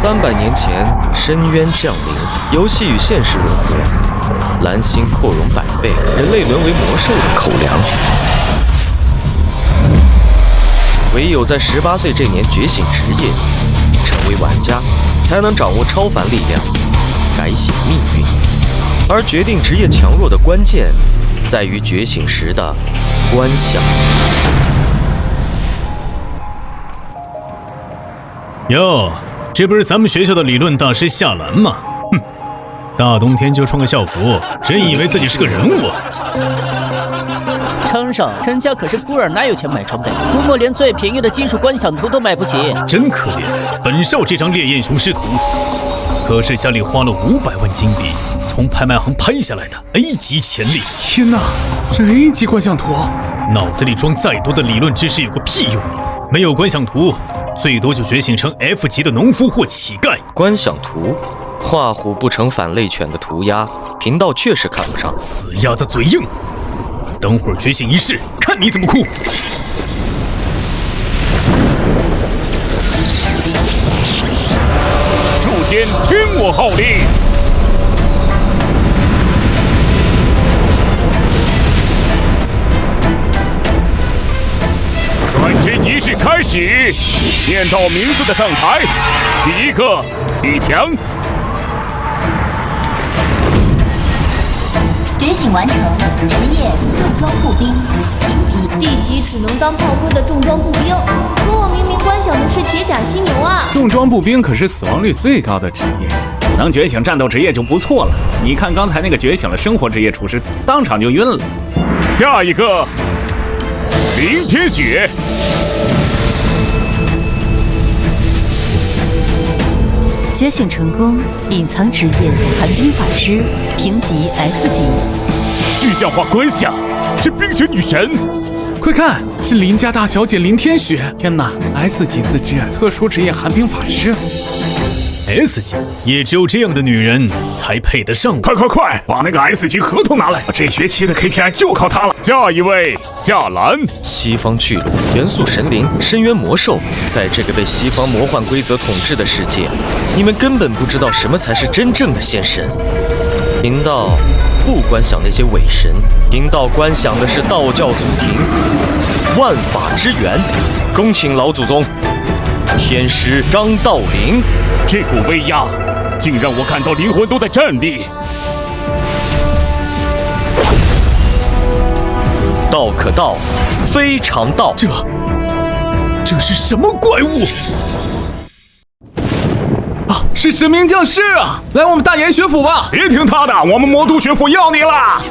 300年前，深渊降临，游戏与现实融合，蓝星扩容100倍，人类沦为魔兽的口粮。唯有在18岁这年觉醒职业，成为玩家，才能掌握超凡力量，改写命运。而决定职业强弱的关键，在于觉醒时的观想。哟，这不是咱们学校的理论大师夏兰吗？哼，大冬天就穿个校服，真以为自己是个人物啊！称上，人家可是孤儿，哪有钱买装备？估摸连最便宜的金属观想图都买不起。真可怜，本少这张烈焰雄狮图，可是家里花了500万金币，从拍卖行拍下来的 A 级潜力。天哪，这 A 级观想图，脑子里装再多的理论知识有个屁用？没有观想图，最多就觉醒成 F 级的农夫或乞丐。观想图，画虎不成反类犬的涂鸦，贫道确实看不上。死鸭子嘴硬，等会儿觉醒一试，看你怎么哭！诛奸，听我号令！转真仪式开始，念到名字的上台。第一个，李强。觉醒完成，职业重装步兵，评级地级只能当炮灰的重装步兵，可我明明观想的是铁甲犀牛啊！重装步兵可是死亡率最高的职业，能觉醒战斗职业就不错了。你看刚才那个觉醒了生活职业厨师，当场就晕了。下一个，林天雪。觉醒成功，隐藏职业寒冰法师，评级 S 级。具象化观想，是冰雪女神。快看，是林家大小姐林天雪。天哪 ，S 级自制特殊职业寒冰法师。S 级也只有这样的女人才配得上我。快，把那个 S 级合同拿来！这学期的 KPI 就靠它了。下一位，夏兰。西方巨龙，元素神灵，深渊魔兽，在这个被西方魔幻规则统治的世界，你们根本不知道什么才是真正的仙神。贫道不观想那些伪神，贫道观想的是道教祖庭，万法之源。恭请老祖宗，天师张道陵。这股威压，竟让我感到灵魂都在颤栗。道可道，非常道。这是什么怪物？啊，是神明降世啊！来我们大研学府吧！别听他的，我们魔都学府要你了。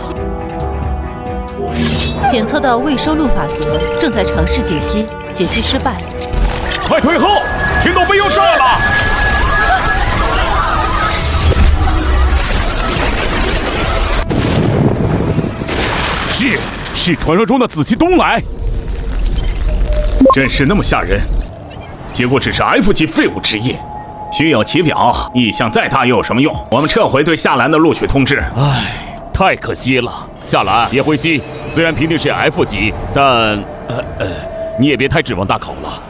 检测到未收录法则，正在尝试解析，解析失败。快退后！天道碑要炸了！是传说中的紫气东来。阵势那么吓人，结果只是 F 级废物职业。虚有其表，意向再大又有什么用？我们撤回对夏兰的录取通知。唉，太可惜了。夏兰，别灰心，虽然评定是 F 级，但你也别太指望大考了。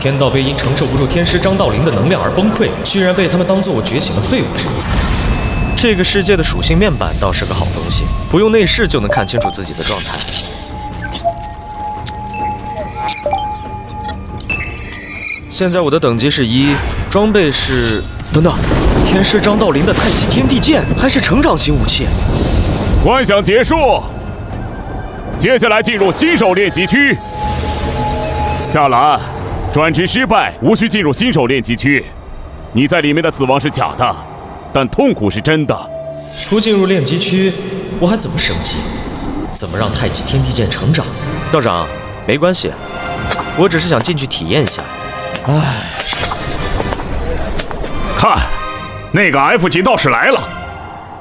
天道碑因承受不住天师张道陵的能量而崩溃，居然被他们当作我觉醒的废物职业。这个世界的属性面板倒是个好东西，不用内视就能看清楚自己的状态。现在我的等级是1，装备是……等等，天师张道陵的太极天地剑还是成长型武器。观想结束，接下来进入新手练习区。夏兰，转职失败，无需进入新手练习区。你在里面的死亡是假的，但痛苦是真的。不进入练级区，我还怎么升级？怎么让太极天地剑成长？道长，没关系，我只是想进去体验一下。唉，看，那个 F 级道士来了。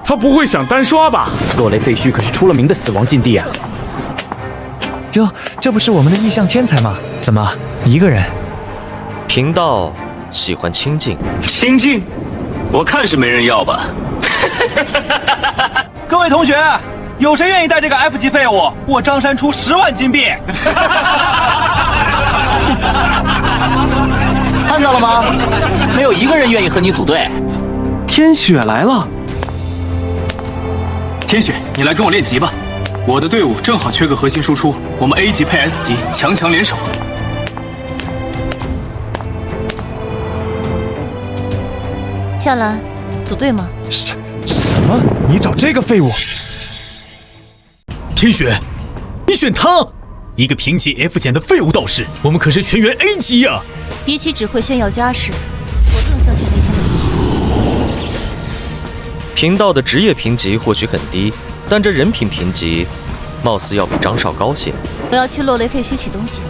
他不会想单刷吧？落雷废墟可是出了名的死亡禁地啊！哟，这不是我们的异象天才吗？怎么一个人？贫道喜欢清静。清静？我看是没人要吧。各位同学，有谁愿意带这个 F 级废物？我张山出10万金币。他到了吗？没有一个人愿意和你组队。天雪来了。天雪，你来跟我练级吧。我的队伍正好缺个核心输出，我们 A 级配 S 级，强强联手。夏兰，组队吗？什么？你找这个废物？天雪，你选他？一个评级 F 减的废物道士，我们可是全员 A 级啊！比起只会炫耀家世，我更相信那天的理想。贫道的职业评级或许很低，但这人品评级，貌似要比张少高些。我要去落雷废墟取东西，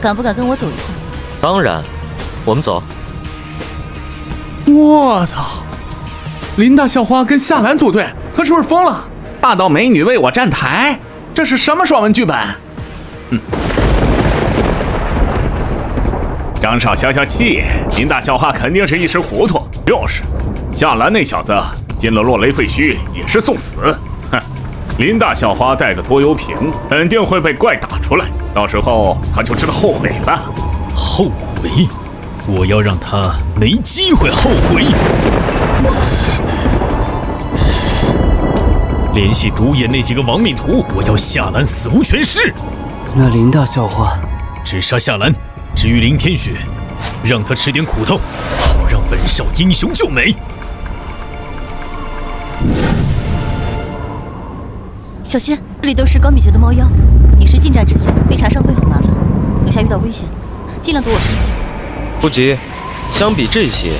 敢不敢跟我走一趟？当然，我们走。我操！林大校花跟夏兰组队，她是不是疯了？霸道美女为我站台，这是什么爽文剧本？张少消消气，林大校花肯定是一时糊涂。就是，夏兰那小子进了落雷废墟也是送死。哼，林大校花带个拖油瓶，肯定会被怪打出来，到时候他就知道后悔了。后悔？我要让他没机会后悔。联系独眼那几个亡命徒，我要夏兰死无全尸。那林大校花，只杀夏兰，至于林天雪，让他吃点苦头，好让本少英雄救美。小心，这里都是高敏捷的猫妖，你是近战职业，被查上会很麻烦。等下遇到危险，尽量躲我身边。不急，相比这些，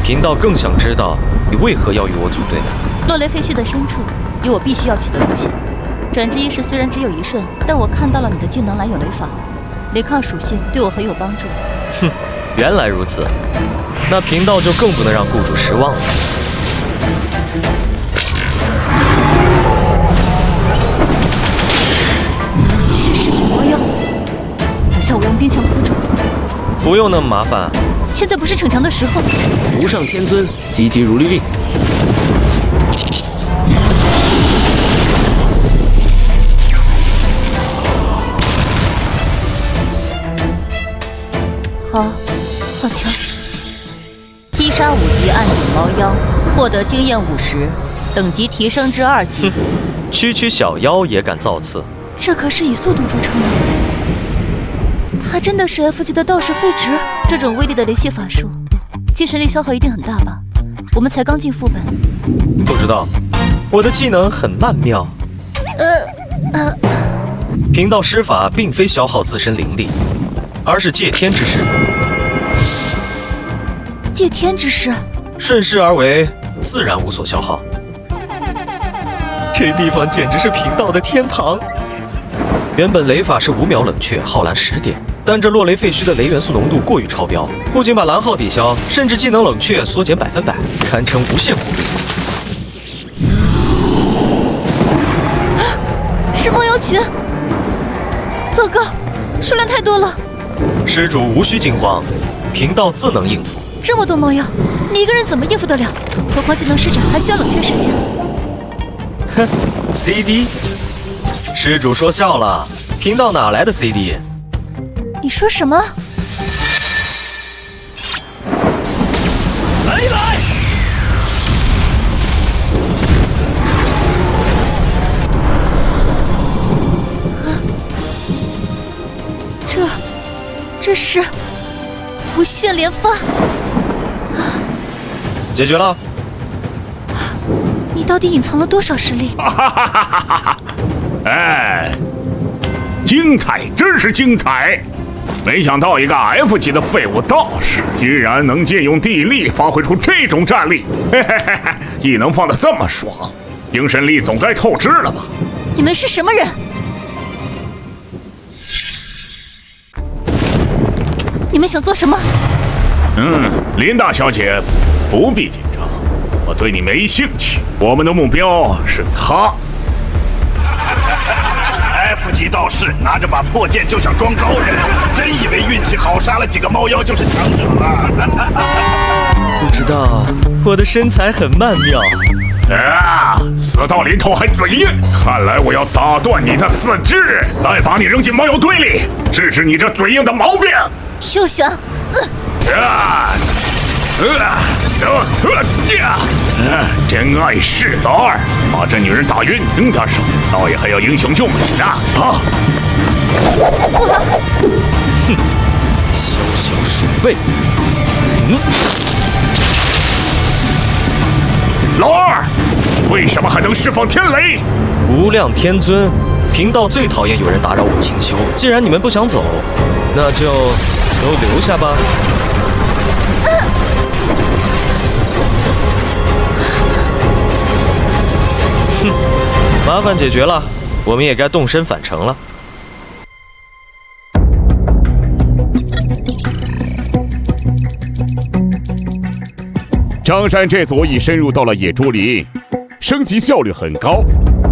贫道更想知道你为何要与我组队。落雷废墟的深处有我必须要取的东西。转职一时虽然只有一瞬，但我看到了你的技能蓝有雷法，雷抗属性对我很有帮助。哼，原来如此，那贫道就更不能让雇主失望了。是嗜血魔妖，等下我用冰墙突住。不用那么麻烦，现在不是逞强的时候。无上天尊，急急如律令。好强！击杀5级暗影猫妖，获得经验50，等级提升至2级。区区小妖也敢造次？这可是以速度著称的。他真的是 F 级的道士废职？这种威力的雷系法术，精神力消耗一定很大吧？我们才刚进副本。不知道，我的技能很曼妙。贫道施法并非消耗自身灵力，而是借天之势。借天之势，顺势而为，自然无所消耗。这地方简直是贫道的天堂。原本雷法是5秒冷却，耗蓝10点，但这落雷废墟的雷元素浓度过于超标，不仅把蓝耗抵消，甚至技能冷却缩减100%，堪称无限火力。是猫妖群！糟糕，数量太多了。施主无需惊慌，贫道自能应付。这么多猫妖，你一个人怎么应付得了？何况技能施展还需要冷却时间。哼 ，CD。施主说笑了，贫道哪来的 CD？ 你说什么？来！这是无限连发。解决了。你到底隐藏了多少实力？哎，精彩，真是精彩！没想到一个 F 级的废物道士，居然能借用地力发挥出这种战力，嘿嘿嘿嘿，技能放得这么爽，精神力总该透支了吧？你们是什么人？你们想做什么？林大小姐，不必紧张，我对你没兴趣。我们的目标是他。F 级道士拿着把破剑就想装高人，真以为运气好杀了几个猫妖就是强者了？不知道，我的身材很曼妙。死到临头还嘴硬，看来我要打断你的4肢，再把你扔进猫妖堆里，治治你这嘴硬的毛病。休想！真碍事！老二，把这女人打晕，轻点手，倒也还要英雄救美呢！啊！哼，小小鼠辈！老二，为什么还能释放天雷？无量天尊，贫道最讨厌有人打扰我清修。既然你们不想走，那就都留下吧。哼，麻烦解决了，我们也该动身返程了。张山这组已深入到了野猪林，升级效率很高。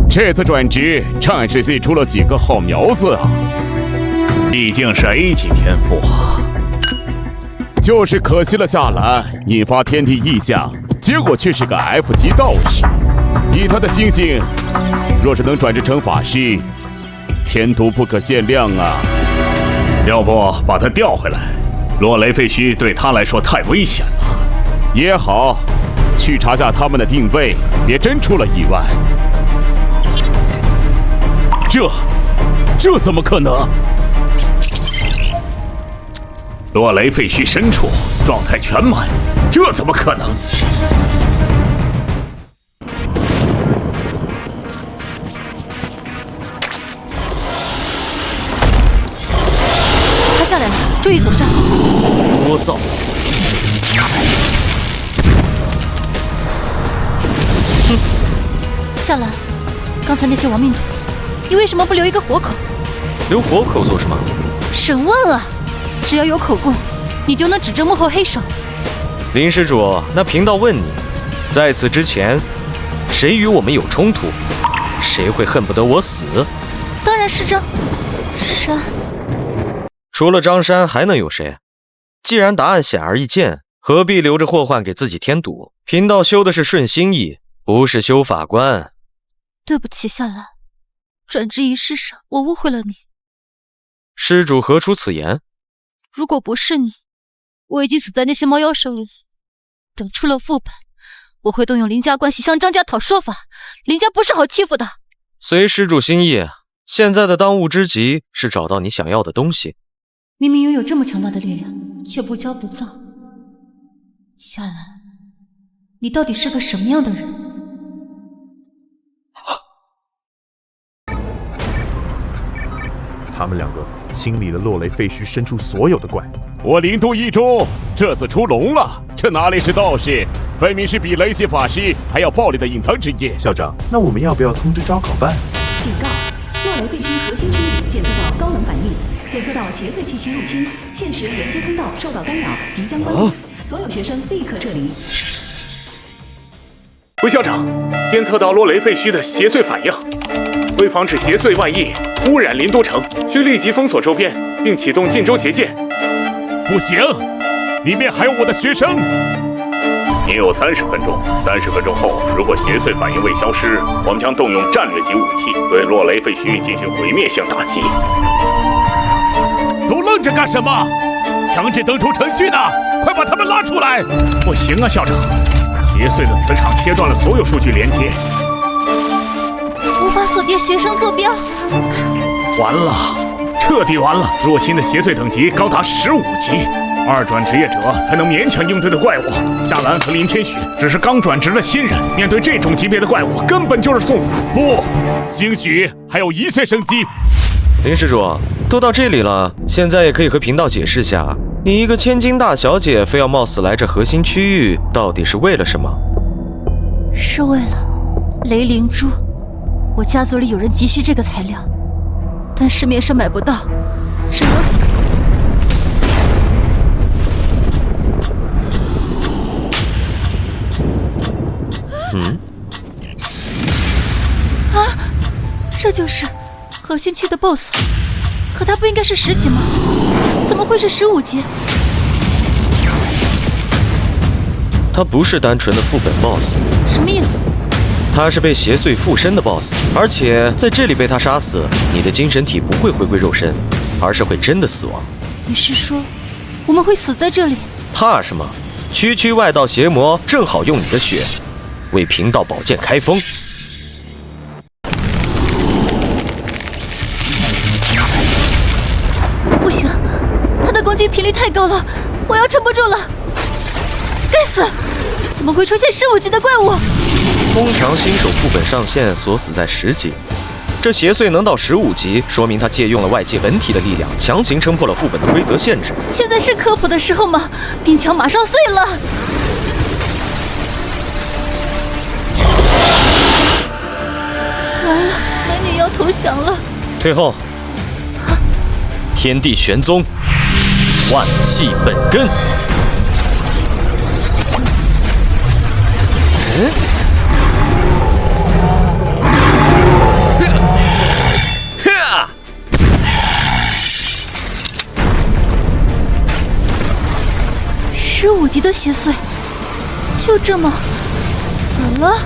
这次转职，战士系出了几个好苗子啊！毕竟是 A 级天赋啊，就是可惜了夏兰引发天地异象，结果却是个 F 级道士。以他的心性，若是能转职成法师，前途不可限量啊！要不把他调回来？落雷废墟对他来说太危险了。也好，去查下他们的定位，别真出了意外。这怎么可能？落雷废墟深处，状态全满，这怎么可能？他下来了，注意走向。聒噪。哼，夏兰，刚才那些亡命徒，你为什么不留一个活口？留活口做什么？审问啊！只要有口供，你就能指证幕后黑手。林施主，那贫道问你，在此之前，谁与我们有冲突？谁会恨不得我死？当然是张山。除了张山，还能有谁？既然答案显而易见，何必留着祸患给自己添堵？贫道修的是顺心意，不是修法官。对不起，夏兰，转职仪式上我误会了你。施主何出此言？如果不是你，我已经死在那些猫妖手里。等出了副本，我会动用林家关系向张家讨说法。林家不是好欺负的。随施主心意，现在的当务之急是找到你想要的东西。明明拥有这么强大的力量，却不骄不躁。夏兰，你到底是个什么样的人？他们两个清理了落雷废墟深处所有的怪。我灵都一中这次出笼了，这哪里是道士，分明是比雷系法师还要暴力的隐藏职业。校长，那我们要不要通知招考办？警告：落雷废墟核心区域检测到高能反应，检测到邪祟气息入侵，现时连接通道受到干扰，即将关闭，所有学生立刻撤离。回校长，监测到落雷废墟的邪祟反应，为防止邪祟外溢污染林都城，需立即封锁周边，并启动禁州结界。不行，里面还有我的学生。你有30分钟，30分钟后，如果邪祟反应未消失，我们将动用战略级武器对落雷废墟进行毁灭性打击。都愣着干什么？强制登出程序呢！快把他们拉出来！不行啊，校长，邪祟的磁场切断了所有数据连接，无法锁定学生坐标。完了，彻底完了！入侵的邪祟等级高达15级，2转职业者才能勉强应对的怪物。夏兰和林天许只是刚转职的新人，面对这种级别的怪物，根本就是送死。不，兴许还有一线生机。林施主，都到这里了，现在也可以和贫道解释下，你一个千金大小姐，非要冒死来这核心区域，到底是为了什么？是为了雷灵珠。我家族里有人急需这个材料，但市面上买不到，只能……啊，这就是核心区的 BOSS， 可他不应该是10级吗？怎么会是15级？他不是单纯的副本 BOSS。什么意思？他是被邪祟附身的 BOSS， 而且在这里被他杀死，你的精神体不会回归肉身，而是会真的死亡。你是说，我们会死在这里？怕什么？区区外道邪魔正好用你的血，为贫道宝剑开封。不行，他的攻击频率太高了，我要撑不住了。该死，怎么会出现15级的怪物？通常新手副本上限锁死在10级，这邪祟能到15级，说明他借用了外界本体的力量，强行撑破了副本的规则限制。现在是科普的时候吗？冰墙马上碎了。完了，美女要投降了。退后。天地玄宗，万气本根。15级的邪祟，就这么死了？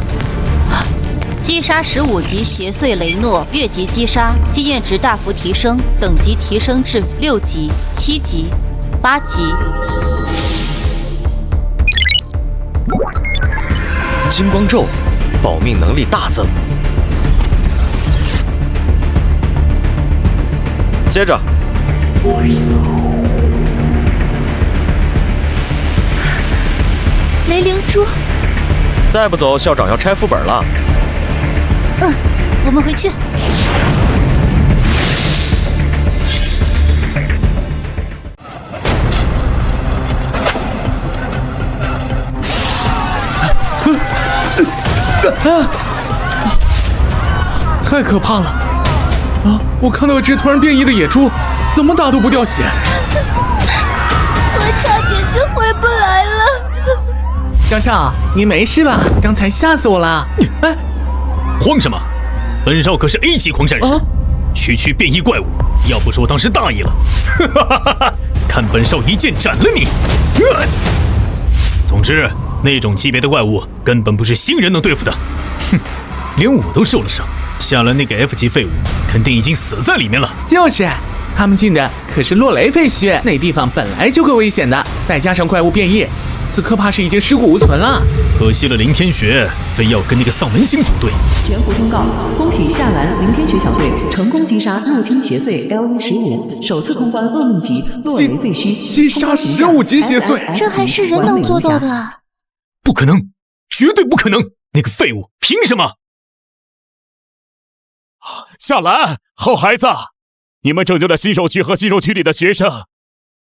击杀15级邪祟雷诺，越级击杀，经验值大幅提升，等级提升至6级、7级、8级。金光咒，保命能力大增。接着，雷灵珠。再不走，校长要拆副本了。我们回去。太可怕了！啊！我看到一只突然变异的野猪，怎么打都不掉血。我差点就回不来了。小少，你没事吧？刚才吓死我了！哎，慌什么？本少可是 A 级狂战士，区变异怪物，要不是我当时大意了，看本少一剑斩了你！总之，那种级别的怪物根本不是新人能对付的。哼，连我都受了伤，夏兰那个 F 级废物肯定已经死在里面了。就是，他们进的可是落雷废墟，那地方本来就够危险的，再加上怪物变异，此刻怕是已经尸骨无存了。可惜了林天雪，非要跟那个丧门星组队。全服通告，恭喜夏兰林天雪小队成功击杀入侵邪祟 LV10人，首次通关噩梦级落雷废墟，击杀15级邪祟，这还是人能做到的啊？不可能，绝对不可能！那个废物凭什么？夏兰，好孩子，你们拯救了新手区和新手区里的学生，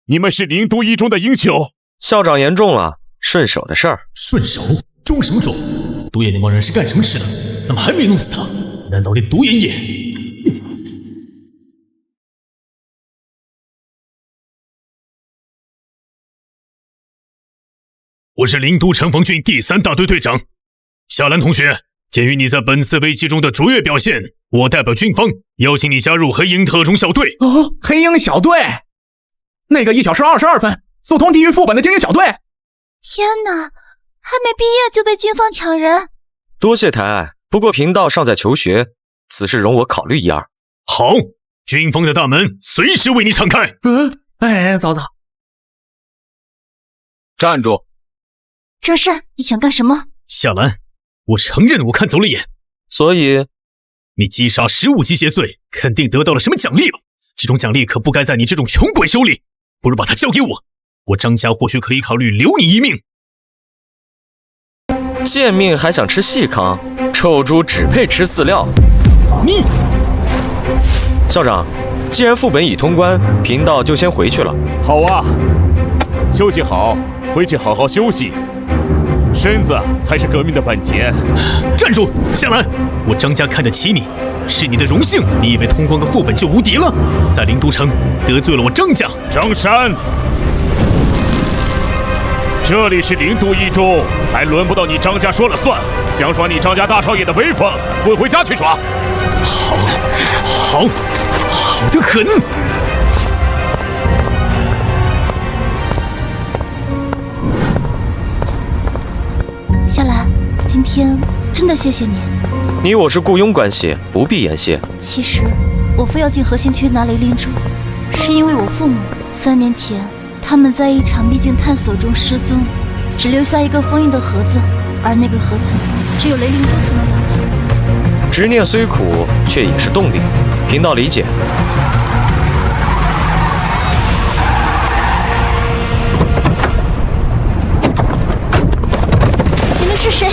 你们是灵都一中的英雄。校长言重了，顺手的事儿。顺手？装什么装？独眼那帮人是干什么吃的？怎么还没弄死他？难道连独眼也……我是灵都城防军第3大队队长夏兰同学，鉴于你在本次危机中的卓越表现，我代表军方邀请你加入黑鹰特种小队。黑鹰小队，那个1小时22分速通地狱副本的精英小队。天哪，还没毕业就被军方抢人！多谢抬爱，不过贫道尚在求学，此事容我考虑一二。好，军方的大门随时为你敞开。走走。站住！这是你想干什么？夏兰，我承认我看走了眼，所以你击杀15级邪祟，肯定得到了什么奖励吧？这种奖励可不该在你这种穷鬼手里，不如把它交给我，我张家或许可以考虑留你一命。贱命还想吃细糠，臭猪只配吃饲料。你，校长，既然副本已通关，贫道就先回去了。好啊，休息好，回去好好休息。身子才是革命的本钱。站住，夏兰！我张家看得起你，是你的荣幸。你以为通关个副本就无敌了？在灵都城得罪了我张家。张山，这里是灵都一中，还轮不到你张家说了算。想耍你张家大少爷的威风，滚回家去耍。好的很。夏兰，今天真的谢谢你。你我是雇佣关系，不必言谢。其实我非要进核心区拿雷灵珠，是因为我父母3年前他们在一场秘境探索中失踪，只留下一个封印的盒子，而那个盒子只有雷灵珠才能打开。执念虽苦，却也是动力。频道理解。你们是谁？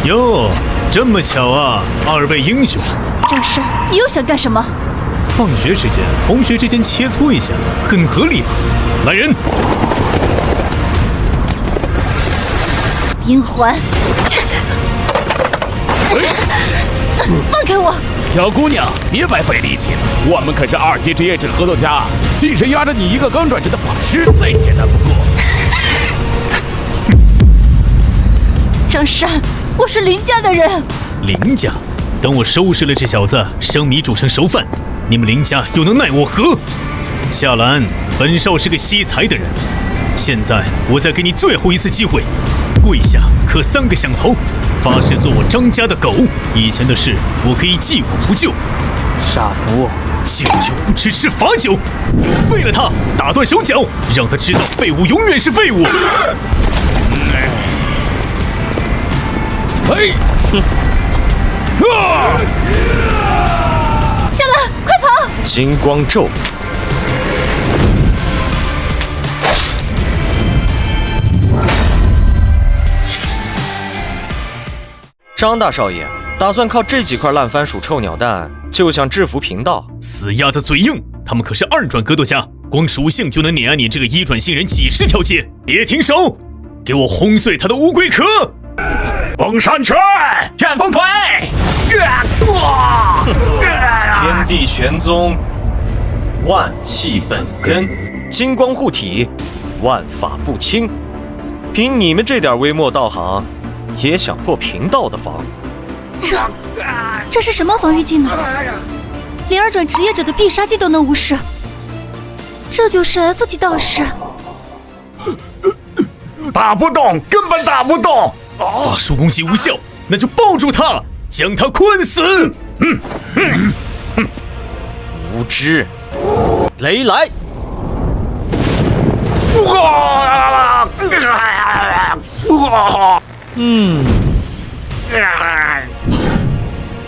哟，这么巧啊，二位英雄。战神，你又想干什么？放学时间，同学之间切磋一下，很合理吧？来人！冰环，放开我！小姑娘，别白费力气了，我们可是2级职业者合作家，即使压着你一个刚转职的法师，再简单不过。张山，我是林家的人。林家，等我收拾了这小子，生米煮成熟饭，你们林家又能奈我何？夏兰，本少是个惜才的人，现在我再给你最后一次机会，跪下磕3个响头，发誓做我张家的狗。以前的事我可以记我不救。傻福，见酒不吃吃罚酒，废了他，打断手脚，让他知道废物永远是废物。嘿，夏兰，快跑！金光咒。张大少爷打算靠这几块烂番薯臭鸟蛋就想制服贫道？死鸭子嘴硬，他们可是2转格斗家，光属性就能碾压你这个1转新人几10条街。别停手，给我轰碎他的乌龟壳！崩山拳，旋风腿，天地玄宗，万气本根，金光护体，万法不侵。凭你们这点微末道行，也想破贫道的防？这是什么防御技能？连2转职业者的必杀技都能无视，这就是 F 级道士。打不动，根本打不动。法术攻击无效，那就抱住他，将他困死。无知，雷来！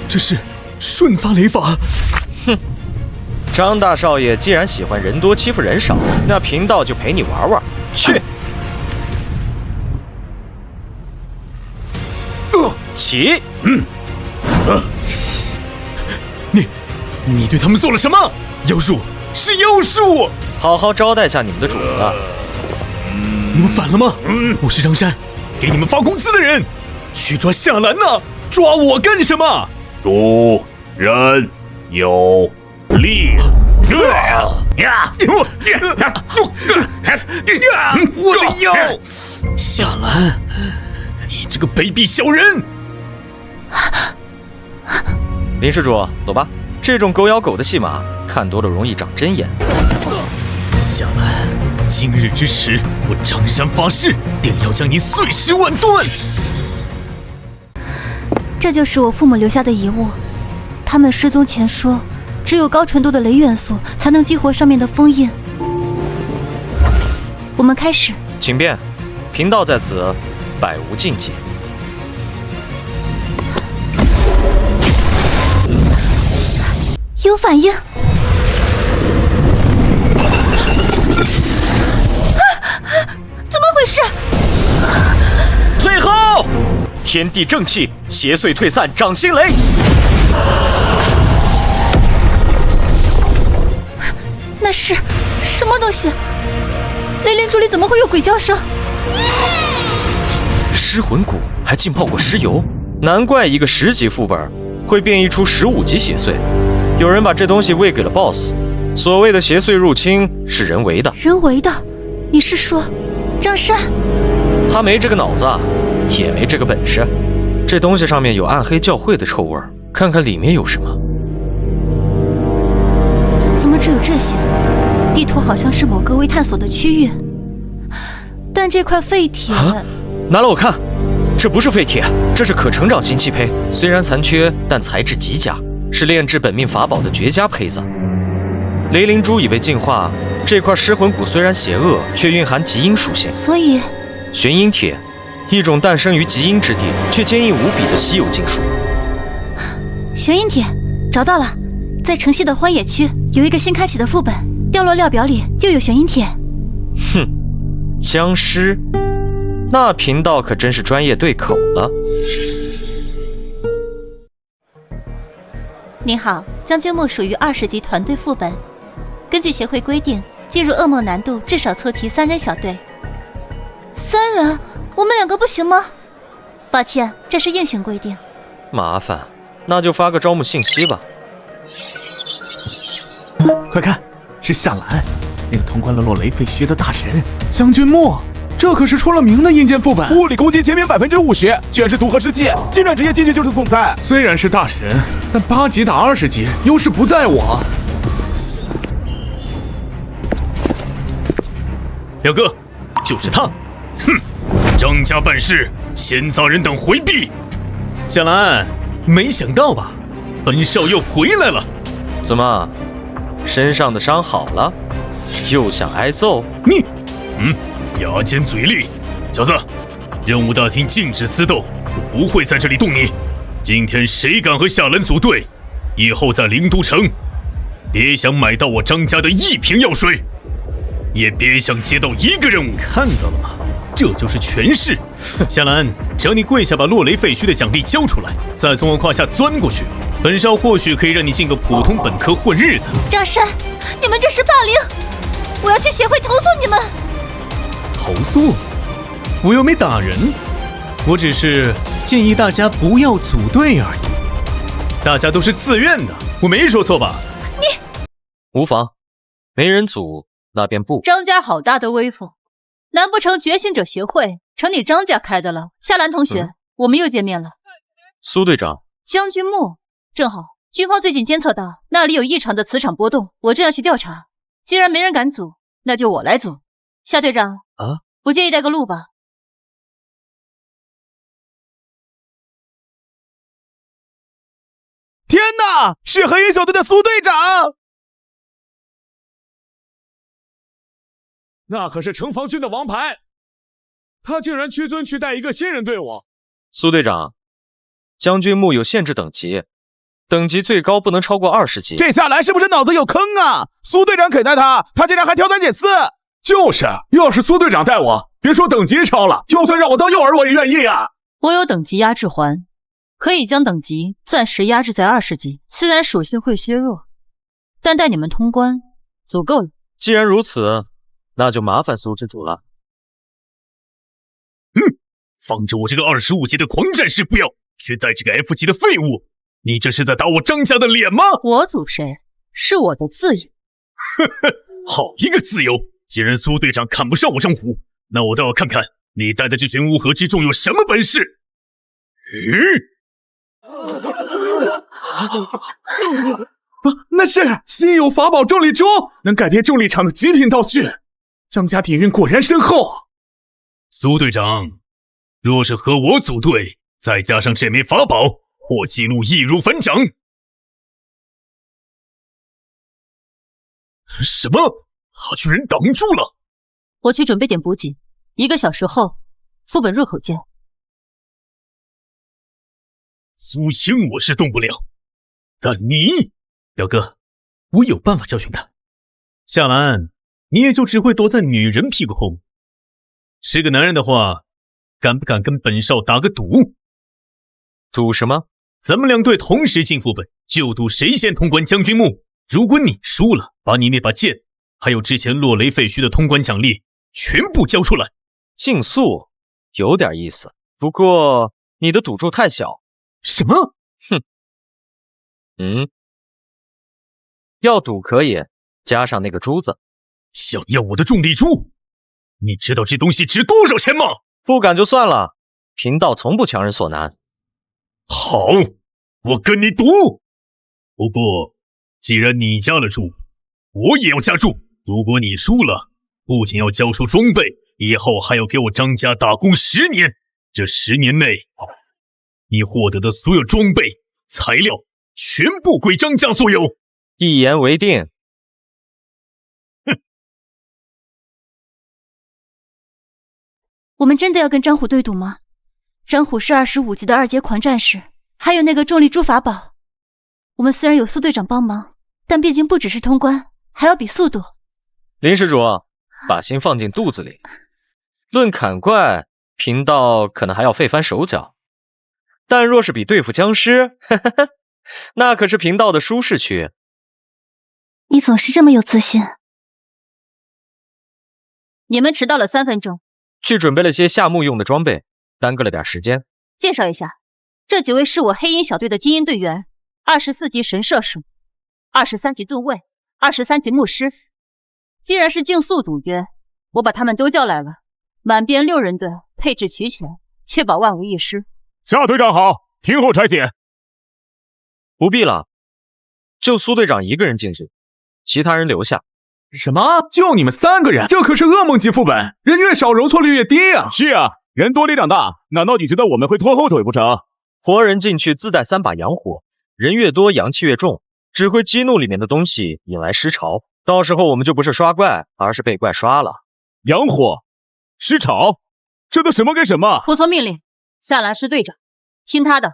这是瞬发雷法。哼，张大少爷既然喜欢人多欺负人少，那贫道就陪你玩玩。去。起！你对他们做了什么？妖术是妖术！好好招待下你们的主子。你们反了吗？我是张山，给你们发工资的人，去抓夏兰呐！抓我干什么？主人有令。我的腰！夏兰，你这个卑鄙小人！林施主，走吧。这种狗咬狗的戏码，看多了容易长针眼。夏兰，今日之耻，我张山发誓，定要将你碎尸万段。这就是我父母留下的遗物。他们失踪前说，只有高纯度的雷元素才能激活上面的封印。我们开始。请便，贫道在此，百无禁忌。有反应！怎么回事？退后！天地正气，邪祟退散，掌心雷。那是什么东西？雷灵珠里怎么会有鬼叫声？尸魂骨还浸泡过尸油，难怪一个10级副本会变异出15级邪祟。有人把这东西喂给了 BOSS。所谓的邪祟入侵是人为的。人为的？你是说张山？他没这个脑子，也没这个本事。这东西上面有暗黑教会的臭味，看看里面有什么。怎么只有这些？地图好像是某个未探索的区域，但这块废铁……拿来我看。这不是废铁，这是可成长型漆胚，虽然残缺，但材质极佳，是炼制本命法宝的绝佳胚子。雷灵珠已被净化，这块尸魂骨虽然邪恶，却蕴含极阴属性。所以，玄阴铁，一种诞生于极阴之地却坚硬无比的稀有金属。玄阴铁找到了，在城西的荒野区有一个新开启的副本，掉落料表里就有玄阴铁。哼，僵尸，那贫道可真是专业对口了。您好，将军墓属于20级团队副本，根据协会规定，进入噩梦难度至少凑齐3人小队。3人？我们2个不行吗？抱歉，这是硬性规定。麻烦，那就发个招募信息吧。快看，是夏兰，那个通关了落雷废墟的大神将军墨，这可是出了名的阴间副本。物理攻击减免50%，全是毒核试剂，近战职业进去就是送菜。虽然是大神，但8级打20级，优势不在我。表哥，就是他！哼，张家办事，闲杂人等回避。夏兰，没想到吧？本少又回来了。怎么，身上的伤好了，又想挨揍？你，牙尖嘴利，小子，任务大厅禁止私斗，我不会在这里动你。今天谁敢和夏兰组队，以后在灵都城，别想买到我张家的1瓶药水，也别想接到1个任务。看到了吗？这就是权势。夏兰，只要你跪下把落雷废墟的奖励交出来，再从我胯下钻过去，本少或许可以让你进个普通本科混日子。张山，你们这是霸凌！我要去协会投诉你们。投诉？我又没打人，我只是建议大家不要组队而已。大家都是自愿的，我没说错吧？你无妨，没人组那便不。张家好大的威风，难不成觉醒者协会成你张家开的了？夏兰同学，我们又见面了。苏队长，将军墓，正好军方最近监测到那里有异常的磁场波动，我正要去调查。既然没人敢组，那就我来组。夏队长啊，不介意带个路吧？天哪，是黑衣小队的苏队长！那可是城防军的王牌，他竟然屈尊去带一个新人队伍。苏队长，将军墓有限制等级，等级最高不能超过20级。这夏兰是不是脑子有坑啊？苏队长肯带他竟然还挑3拣4。就是，要是苏队长带我，别说等级超了，就算让我当诱饵我也愿意啊。我有等级压制环，可以将等级暂时压制在20级，虽然属性会削弱，但带你们通关足够了。既然如此，那就麻烦苏之主了。放着我这个25级的狂战士不要，却带这个 F 级的废物，你这是在打我张家的脸吗？我组谁是我的自由。呵呵，好一个自由！既然苏队长看不上我张虎，那我倒要看看你带的这群乌合之众有什么本事。那是稀有法宝重力珠，能改变重力场的极品道具。张家底蕴果然深厚。苏队长，若是和我组队，再加上这枚法宝，破纪录易如反掌。什么？他居然挡住了！我去准备点补给，1个小时后，副本入口见。苏青我是动不了，但你，表哥，我有办法教训他。夏兰，你也就只会躲在女人屁股后。是个男人的话，敢不敢跟本少打个赌？赌什么？咱们2队同时进副本，就赌谁先通关将军墓。如果你输了，把你那把剑，还有之前落雷废墟的通关奖励全部交出来。竞速有点意思，不过你的赌注太小。什么？哼，要赌可以，加上那个珠子。想要我的重力珠？你知道这东西值多少钱吗？不敢就算了，贫道从不强人所难。好，我跟你赌。不过，既然你加了注，我也要加注。如果你输了，不仅要交出装备，以后还要给我张家打工10年。这10年内，你获得的所有装备、材料，全部归张家所有。一言为定。我们真的要跟张虎对赌吗？张虎是25级的2阶狂战士，还有那个重力珠法宝。我们虽然有苏队长帮忙，但毕竟不只是通关，还要比速度。林施主，把心放进肚子里。论砍怪，贫道可能还要费番手脚，但若是比对付僵尸，那可是贫道的舒适区。你总是这么有自信。你们迟到了3分钟，去准备了些夏目用的装备，耽搁了点时间。介绍一下，这几位是我黑鹰小队的精英队员：24级神射手，23级盾卫，23级牧师。既然是竞速赌约，我把他们都叫来了，满编6人队，配置齐全，确保万无一失。夏队长好，听候差遣。不必了，就苏队长一个人进去，其他人留下。什么？就你们3个人？这可是噩梦级副本，人越少容错率越低啊！是啊，人多力量大，难道你觉得我们会拖后腿不成？活人进去自带3把阳火，人越多阳气越重，只会激怒里面的东西，引来尸潮。到时候我们就不是刷怪，而是被怪刷了。阳火、尸潮，这都什么跟什么？服从命令，夏兰是队长，听他的。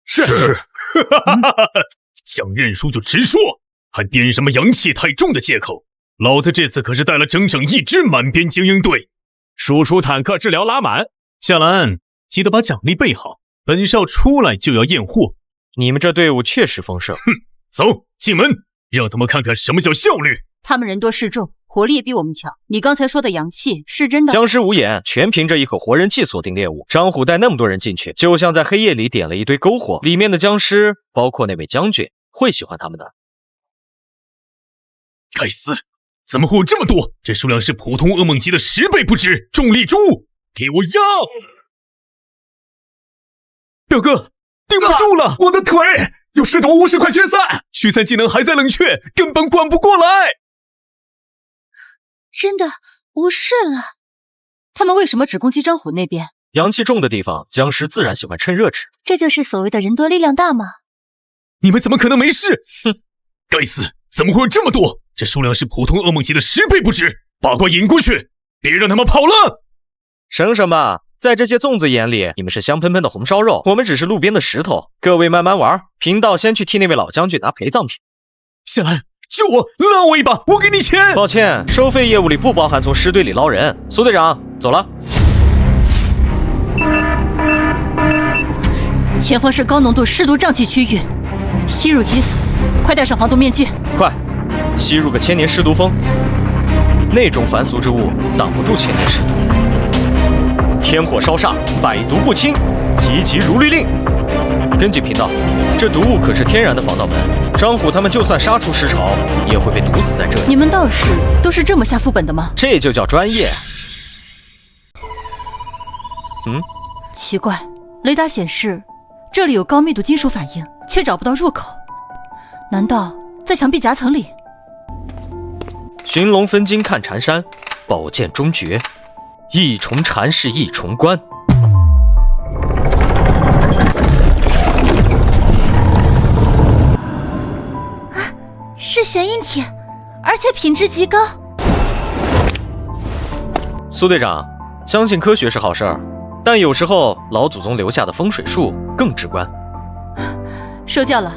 是。想认输就直说，还编什么阳气太重的借口？老子这次可是带了整整1支满编精英队。输出坦克治疗拉满。夏兰，记得把奖励备好，本少出来就要验货。你们这队伍确实丰盛。哼，走进门，让他们看看什么叫效率。他们人多势众，火力也比我们强。你刚才说的阳气是真的？僵尸无眼，全凭着一口活人气锁定猎物。张虎带那么多人进去，就像在黑夜里点了一堆篝火，里面的僵尸，包括那位将军，会喜欢他们的。该死，怎么会有这么多？这数量是普通噩梦级的10倍不止！重力珠，给我压！表哥，顶不住了，我的腿！有10头50快驱散，驱散技能还在冷却，根本管不过来。真的无视了。他们为什么只攻击张虎那边？阳气重的地方，僵尸自然喜欢趁热吃。这就是所谓的人多力量大吗？你们怎么可能没事？哼！该死，怎么会有这么多？这数量是普通噩梦级的10倍不止！把怪引过去，别让他们跑了！省省吧，在这些粽子眼里，你们是香喷喷的红烧肉，我们只是路边的石头。各位慢慢玩，贫道先去替那位老将军拿陪葬品。夏兰，救我，拉我一把，我给你钱。抱歉，收费业务里不包含从尸堆里捞人。苏队长，走了。前方是高浓度尸毒瘴气区域，吸入即死，快戴上防毒面具。快，吸入个千年尸毒风，那种凡俗之物挡不住千年尸毒。天火烧煞，百毒不侵，急急如律令。根据频道，这毒物可是天然的防盗门，张虎他们就算杀出尸潮，也会被毒死在这里。你们道士都是这么下副本的吗？这就叫专业。奇怪，雷达显示这里有高密度金属反应，却找不到入口。难道在墙壁夹层里？寻龙分金看缠山，宝剑终绝，一重缠是一重关。是玄阴铁，而且品质极高。苏队长，相信科学是好事儿，但有时候老祖宗留下的风水术更直观。收教了。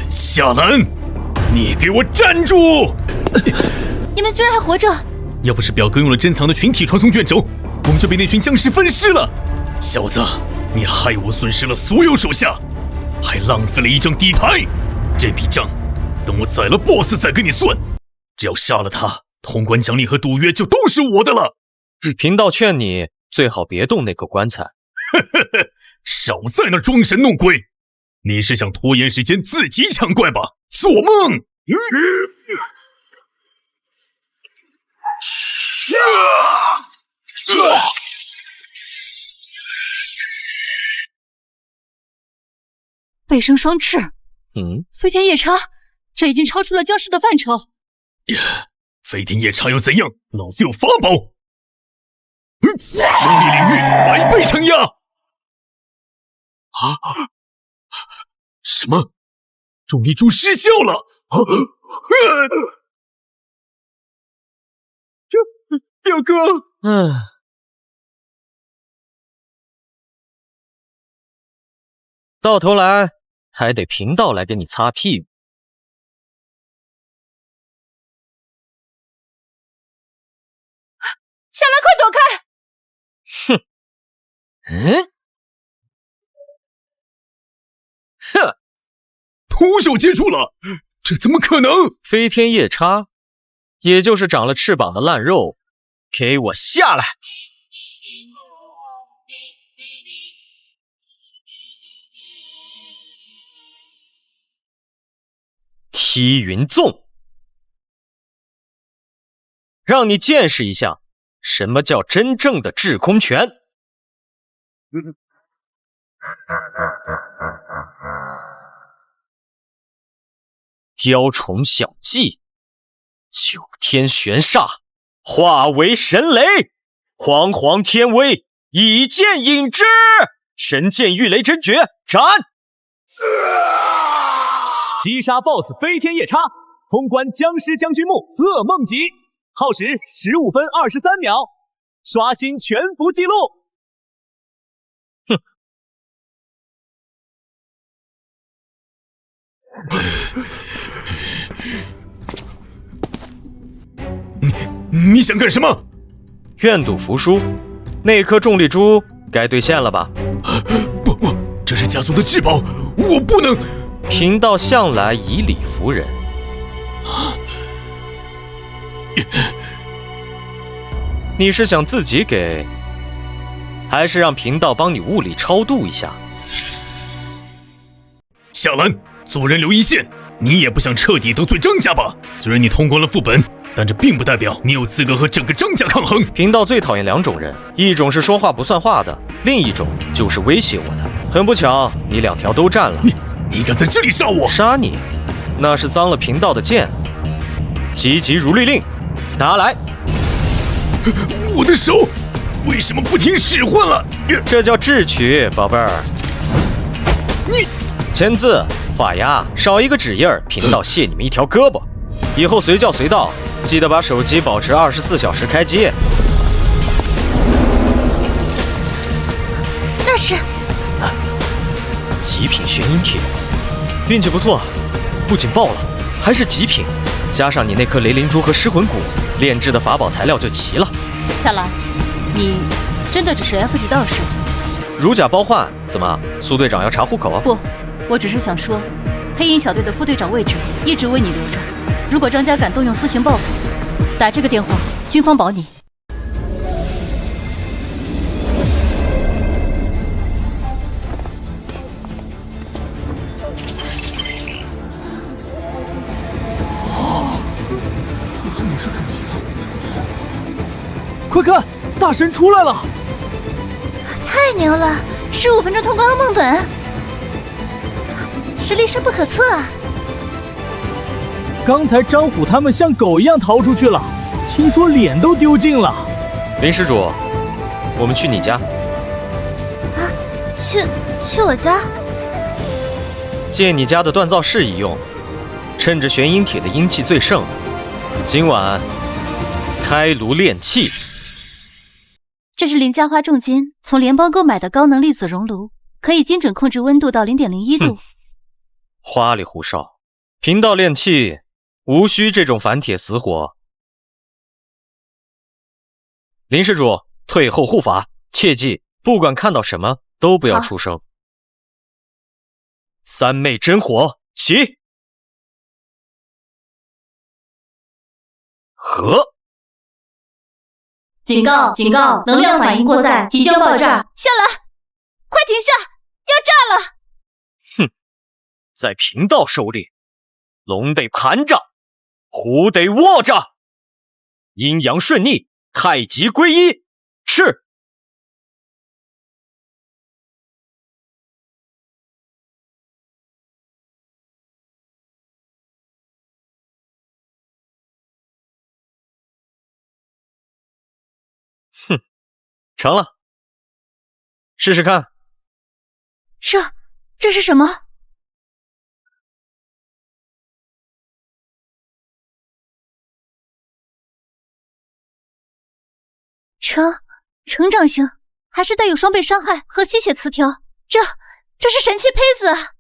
夏兰，你给我站住！你们居然还活着！要不是表哥用了珍藏的群体传送卷轴，我们就被那群僵尸分尸了。小子，你害我损失了所有手下，还浪费了一张底牌。这笔账，等我宰了 BOSS 再跟你算。只要杀了他，通关奖励和赌约就都是我的了。贫道劝你最好别动那口棺材。少在那装神弄鬼！你是想拖延时间自己抢怪吧？做梦！背生双翅，飞天夜叉，这已经超出了僵尸的范畴。飞天夜叉又怎样？老子有法宝！中立领域百倍承压！什么？重力柱失效了！表哥，到头来还得贫道来给你擦屁股。夏兰，快躲开！哼，徒手接触了，这怎么可能？飞天夜叉，也就是长了翅膀的烂肉，给我下来！踢云纵，让你见识一下什么叫真正的制空权。雕虫小技，九天玄煞，化为神雷，煌煌天威，以剑引之，神剑御雷真诀，斩！击杀 BOSS 飞天夜叉，通关僵尸将军墓噩梦级，耗时15分23秒，刷新全服记录。你想干什么？愿赌服输，那颗重力珠该兑现了吧？不，这是家族的至宝，我不能。贫道向来以理服人。你是想自己给，还是让贫道帮你物理超度一下？夏兰，做人留一线，你也不想彻底得罪张家吧？虽然你通关了副本，但这并不代表你有资格和整个张家抗衡。贫道最讨厌两种人，一种是说话不算话的，另一种就是威胁我的。很不巧，你两条都占了。你敢在这里杀我？杀你，那是脏了贫道的剑。急急如律令，拿来！我的手为什么不听使唤了？这叫智取，宝贝儿。你签字、画押，少一个指印，贫道卸你们一条胳膊。以后随叫随到，记得把手机保持24小时开机。那是极品玄阴铁，运气不错，不仅爆了，还是极品，加上你那颗雷灵珠和尸魂骨，炼制的法宝材料就齐了。夏兰，你真的只是 F 级道士？如假包换，怎么？苏队长要查户口？不，我只是想说，黑鹰小队的副队长位置一直为你留着。如果张家敢动用私刑报复，打这个电话，军方保你。快看，大神出来了！太牛了！15分钟通关噩梦本，实力深不可测啊！刚才张虎他们像狗一样逃出去了，听说脸都丢尽了。林施主，我们去你家。啊，去我家？借你家的锻造室一用，趁着玄阴铁的阴气最盛，今晚开炉炼气。这是林家花重金从联邦购买的高能粒子熔炉，可以精准控制温度到0.01度。花里胡哨，贫道炼气无需这种反铁死火。林施主，退后护法，切记，不管看到什么都不要出声。三昧真火，起！和。警告！警告！能量反应过载，即将爆炸！夏兰，快停下！要炸了！哼，在贫道手里，龙得盘着，虎得卧着，阴阳顺逆，太极归一，是。哼，成了，试试看。这是什么？成长型，还是带有双倍伤害和吸血词条？这是神器胚子啊！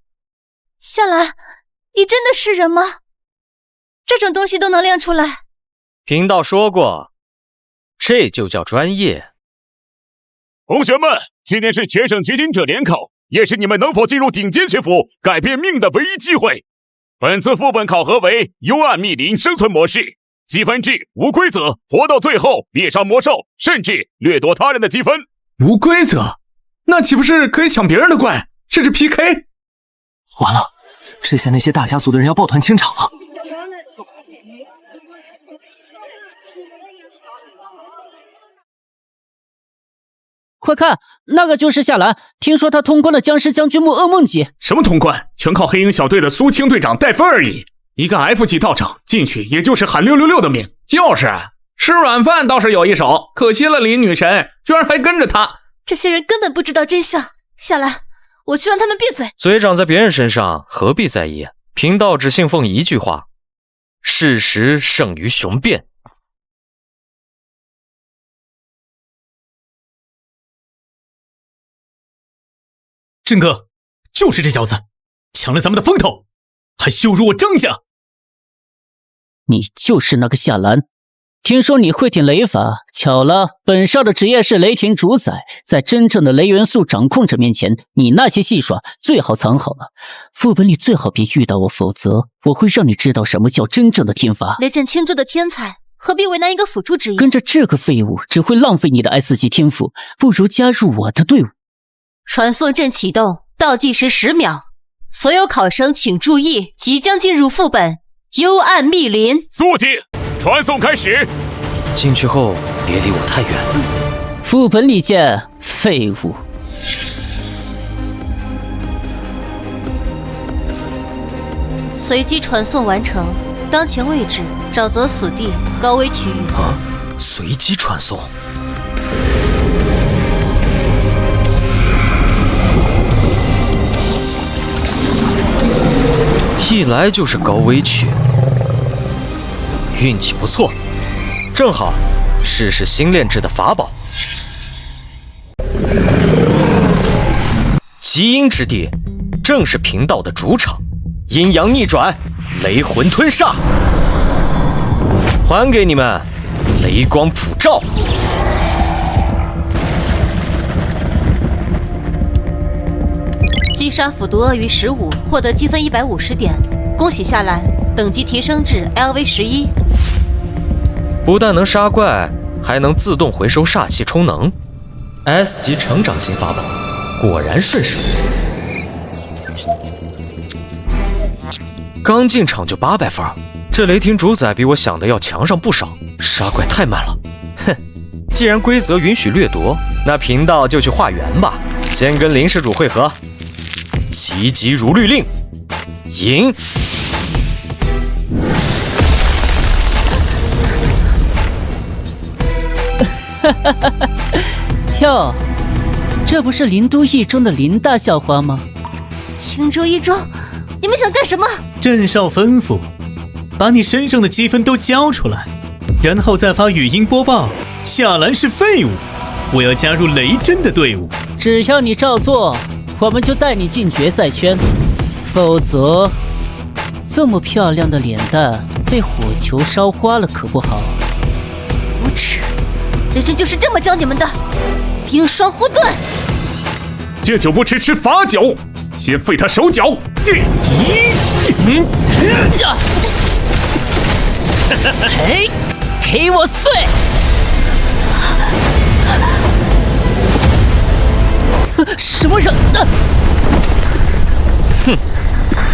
夏兰，你真的是人吗？这种东西都能练出来？贫道说过，这就叫专业。同学们，今天是全省觉醒者联考，也是你们能否进入顶尖学府、改变命的唯一机会。本次副本考核为幽暗密林生存模式，积分制，无规则，活到最后猎杀魔兽，甚至掠夺他人的积分。无规则？那岂不是可以抢别人的怪，甚至 PK？ 完了，这下那些大家族的人要抱团清场了。快看，那个就是夏兰，听说她通关了僵尸将军墓噩梦级。什么通关？全靠黑鹰小队的苏青队长带分而已。一个 F 级道长进去，也就是喊666的命。就是啊，吃软饭倒是有一手，可惜了李女神，居然还跟着他。这些人根本不知道真相。夏兰，我去让他们闭嘴。嘴长在别人身上，何必在意？贫道只信奉一句话：事实胜于雄辩。郑哥，就是这小子，抢了咱们的风头，还羞辱我郑家。你就是那个夏兰，听说你会点雷法，巧了，本少的职业是雷霆主宰，在真正的雷元素掌控者面前，你那些戏耍最好藏好了。副本里最好别遇到我，否则我会让你知道什么叫真正的天罚。雷震青州的天才，何必为难一个辅助职业？跟着这个废物只会浪费你的 S 级天赋，不如加入我的队伍。传送阵启动，倒计时10秒。所有考生请注意，即将进入副本幽暗密林。速记，传送开始。进去后别离我太远。副本里见，废物。随机传送完成，当前位置沼泽死地高危区域。啊，随机传送。一来就是高危区，运气不错，正好试试新炼制的法宝。极阴之地，正是贫道的主场，阴阳逆转，雷魂吞煞，还给你们雷光普照。击杀腐毒鳄鱼15，获得积分150点。恭喜夏兰，等级提升至 LV11。不但能杀怪，还能自动回收煞气充能。S 级成长型法宝，果然顺手。刚进场就800分，这雷霆主宰比我想的要强上不少，杀怪太慢了。哼，既然规则允许掠夺，那贫道就去化缘吧。先跟林施主会合。急急如律令，赢！哟，这不是林都一中的林大校花吗？青州一中，你们想干什么？郑少吩咐，把你身上的积分都交出来，然后再发语音播报：夏兰是废物，我要加入雷震的队伍。只要你照做，我们就带你进决赛圈，否则，这么漂亮的脸蛋被火球烧花了可不好。无耻！雷震就是这么教你们的，冰霜护盾。借酒不吃吃罚酒，先废他手脚。嘿，给我碎！什么人？哼，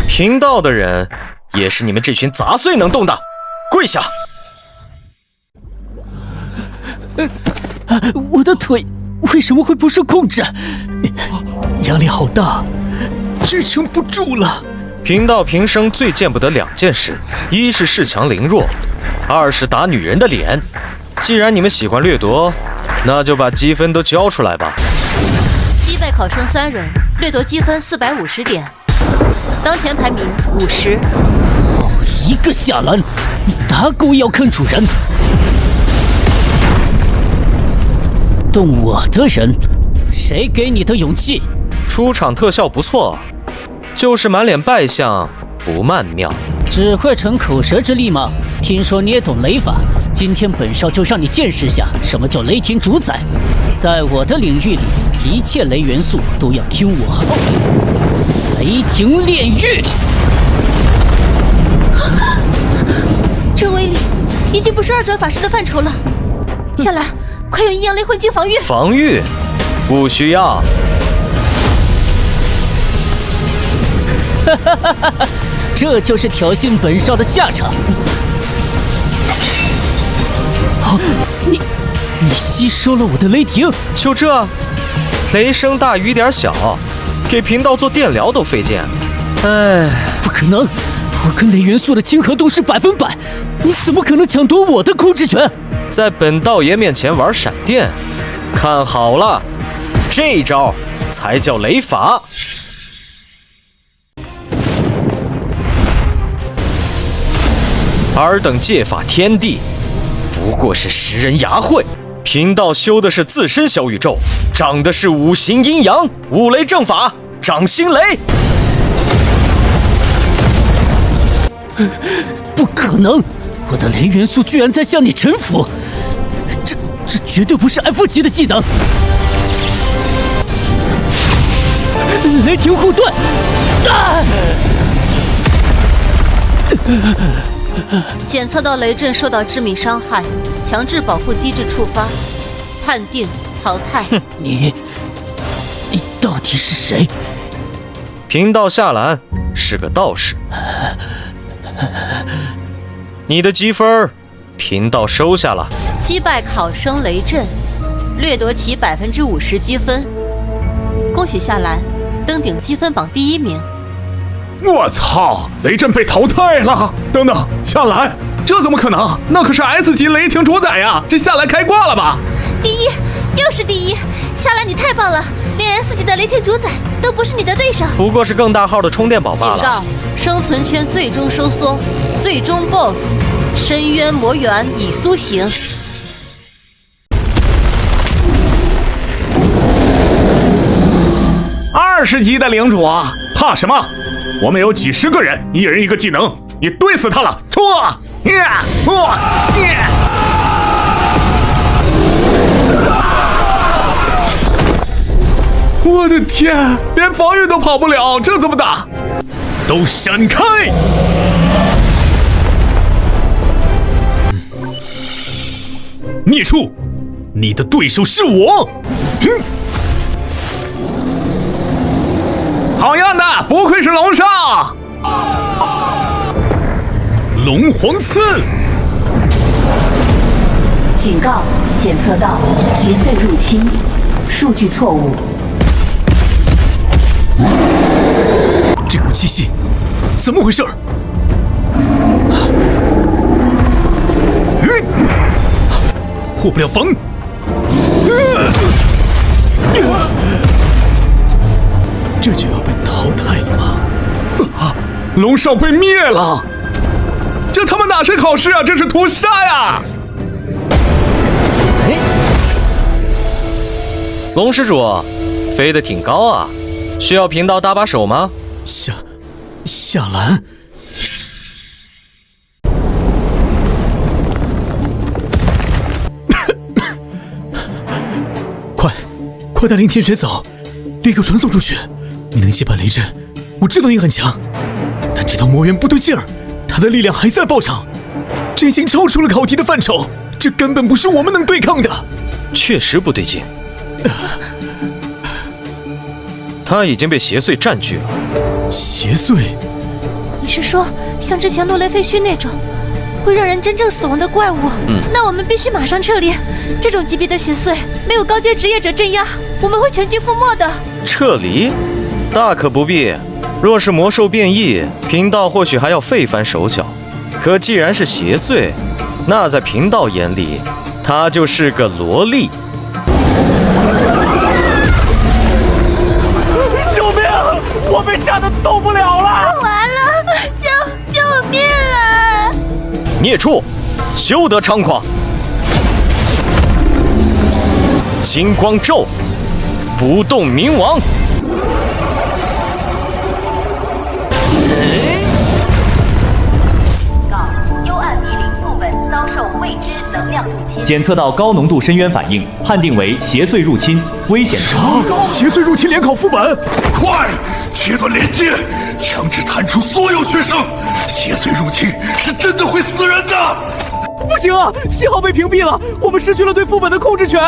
贫道的人也是你们这群杂碎能动的，跪下！我的腿为什么会不受控制？压力好大，支撑不住了。贫道平生最见不得2件事，一是恃强凌弱，二是打女人的脸。既然你们喜欢掠夺，那就把积分都交出来吧。击败考生3人，掠夺积分450点，当前排名50。好一个夏兰，你打狗也要坑主人！动我的人，谁给你的勇气？出场特效不错，就是满脸败相，不曼妙。只会逞口舌之力吗？听说你也懂雷法，今天本少就让你见识下什么叫雷霆主宰。在我的领域里，一切雷元素都要听我号令。雷霆炼狱，这威力已经不是二转法师的范畴了。夏兰，快用阴阳雷混进防御。防御？不需要。哈哈哈哈哈！这就是挑衅本少的下场。啊！你吸收了我的雷霆？就这？雷声大雨点小，给贫道做电疗都费劲。哎，不可能！我跟雷元素的亲和度是100%，你怎么可能抢夺我的控制权？在本道爷面前玩闪电，看好了，这招才叫雷法。尔等借法天地，不过是食人牙慧。贫道修的是自身小宇宙，长的是五行阴阳、五雷正法，掌心雷。不可能！我的雷元素居然在向你臣服，这绝对不是 F 级的技能。雷霆护盾！啊！检测到雷阵受到致命伤害，强制保护机制触发，判定淘汰。你到底是谁？贫道夏兰是个道士。你的积分，贫道收下了。击败考生雷震，掠夺其50%积分。恭喜夏兰登顶积分榜第1名。我操！雷震被淘汰了！等等，夏兰，这怎么可能？那可是 S 级雷霆主宰呀！这夏兰开挂了吧？第一，又是第一！夏兰，你太棒了，连 S 级的雷霆主宰都不是你的对手。不过是更大号的充电宝罢了。警告：生存圈最终收缩，最终 BOSS 深渊魔猿已苏醒。20级的领主啊，怕什么？我们有几十个人，一人一个技能，你怼死他了！冲啊！我的天，连防御都跑不了，这怎么打？都闪开！孽畜，你的对手是我！好样的，不愧是龙少！龙皇刺！警告：检测到邪祟入侵，数据错误。这股气息，怎么回事？破不了防！这就要被淘汰了吗？龙少被灭了！这他妈哪是考试啊，这是屠杀呀！龙施主，飞得挺高啊，需要贫道搭把手吗？夏兰，快带林天雪走，立刻传送出去。你能击败雷震，我知道你很强，但这道魔猿不对劲儿，他的力量还在暴涨，这已经超出了考题的范畴，这根本不是我们能对抗的。确实不对劲，他已经被邪祟占据了。邪祟？你是说像之前落雷废墟那种会让人真正死亡的怪物？那我们必须马上撤离。这种级别的邪祟没有高阶职业者镇压，我们会全军覆没的。撤离？大可不必。若是魔兽变异，贫道或许还要费番手脚。可既然是邪祟，那在贫道眼里，他就是个萝莉。救命！我被吓得动不了了！完了，救命啊！孽畜，休得猖狂！金光咒，不动明王。幽暗迷灵副本遭受未知能量入侵，检测到高浓度深渊反应，判定为邪祟入侵，危险。邪祟入侵联考副本，快切断连接，强制弹出所有学生。邪祟入侵是真的会死人的。不行啊，信号被屏蔽了，我们失去了对副本的控制权。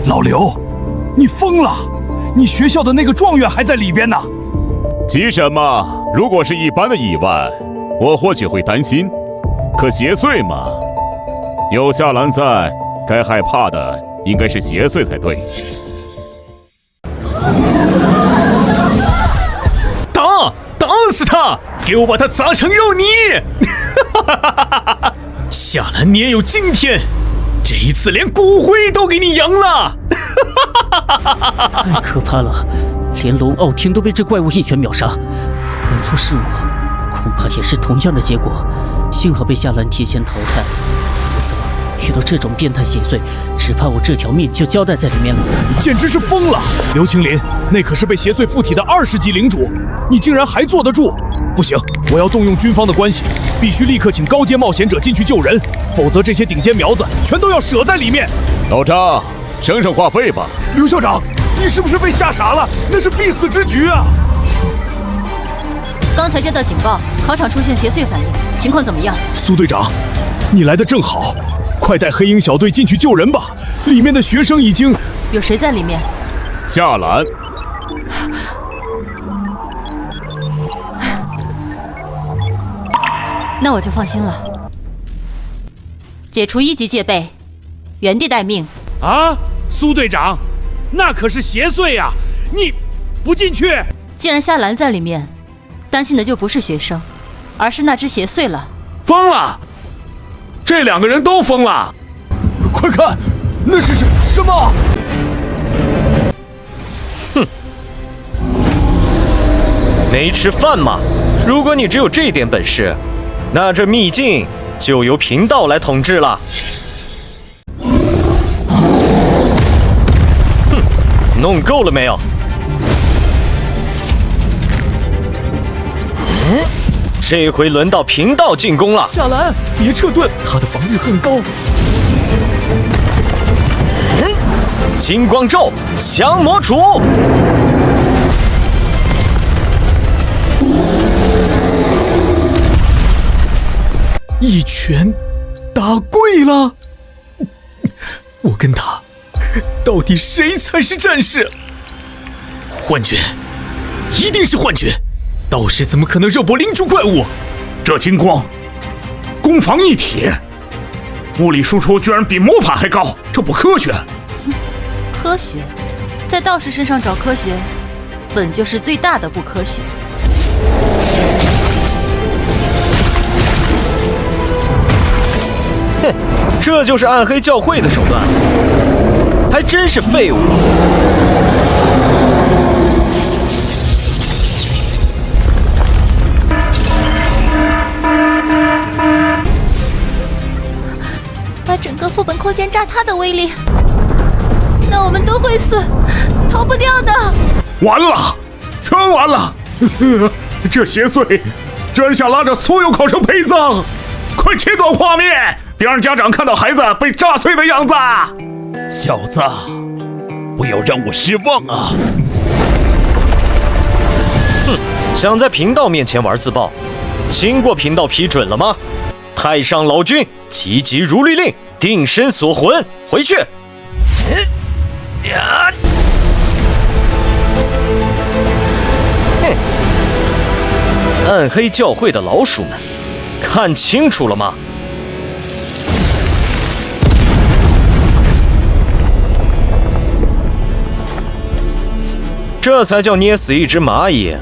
老刘，你疯了！你学校的那个状元还在里边呢。急什么？如果是一般的意外，我或许会担心。可邪祟嘛，有夏兰在，该害怕的应该是邪祟才对。打死他！给我把他砸成肉泥！夏兰，你也有今天，这一次连骨灰都给你扬了！太可怕了，连龙傲天都被这怪物一拳秒杀，换作是我，恐怕也是同样的结果。幸好被夏兰提前淘汰，否则遇到这种变态邪祟，只怕我这条命就交代在里面了。你简直是疯了！刘青林，那可是被邪祟附体的20级领主，你竟然还坐得住？不行，我要动用军方的关系，必须立刻请高阶冒险者进去救人，否则这些顶尖苗子全都要舍在里面。老张，省省话费吧。刘校长，你是不是被吓傻了？那是必死之局啊！刚才接到警报，考场出现邪祟反应，情况怎么样？苏队长，你来的正好，快带黑鹰小队进去救人吧！里面的学生已经……有谁在里面？夏兰。那我就放心了。解除1级戒备，原地待命。啊，苏队长，那可是邪祟呀！你不进去？既然夏兰在里面，担心的就不是学生，而是那只邪祟了。疯了！这2个人都疯了！快看，那是什么？哼，没吃饭吗？如果你只有这点本事，那这秘境就由贫道来统治了。哼，弄够了没有？这回轮到贫道进攻了。夏兰，别撤盾，他的防御很高。金光咒，降魔杵。一拳打跪了，我跟他到底谁才是战士？幻觉，一定是幻觉！道士怎么可能肉搏领主怪物？这金光，攻防一体，物理输出居然比魔法还高，这不科学。科学，在道士身上找科学，本就是最大的不科学。哼，这就是暗黑教会的手段，还真是废物。把整个副本空间炸塌的威力，那我们都会死，逃不掉的。完了，全完了！这邪祟居然想拉着所有考生陪葬，快切断画面！别让家长看到孩子被炸碎的样子！小子，不要让我失望啊！哼，想在贫道面前玩自爆，经过贫道批准了吗？太上老君急急如律令，定身锁魂，回去。哼，暗黑教会的老鼠们，看清楚了吗？这才叫捏死一只蚂蚁。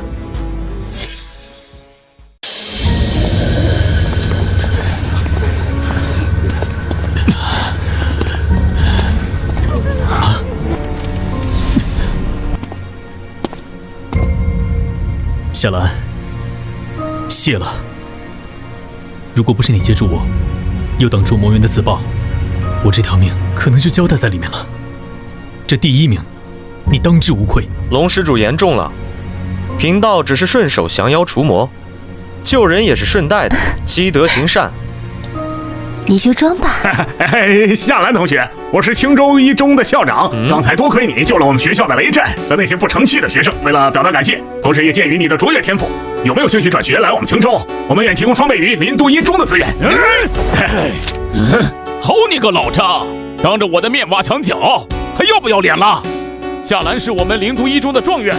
夏兰，谢了。如果不是你接住我，又挡住魔猿的自爆，我这条命可能就交代在里面了。这第一名，你当之无愧。龙施主言重了，贫道只是顺手降妖除魔，救人也是顺带的，积德行善。你就装吧。夏兰同学，我是青州一中的校长，刚才多亏你救了我们学校的雷震和那些不成器的学生。为了表达感谢，同时也鉴于你的卓越天赋，有没有兴趣转学来我们青州？我们愿提供双倍于林都一中的资源。好你个老张，当着我的面挖墙脚，还要不要脸了？夏兰是我们灵都一中的状元，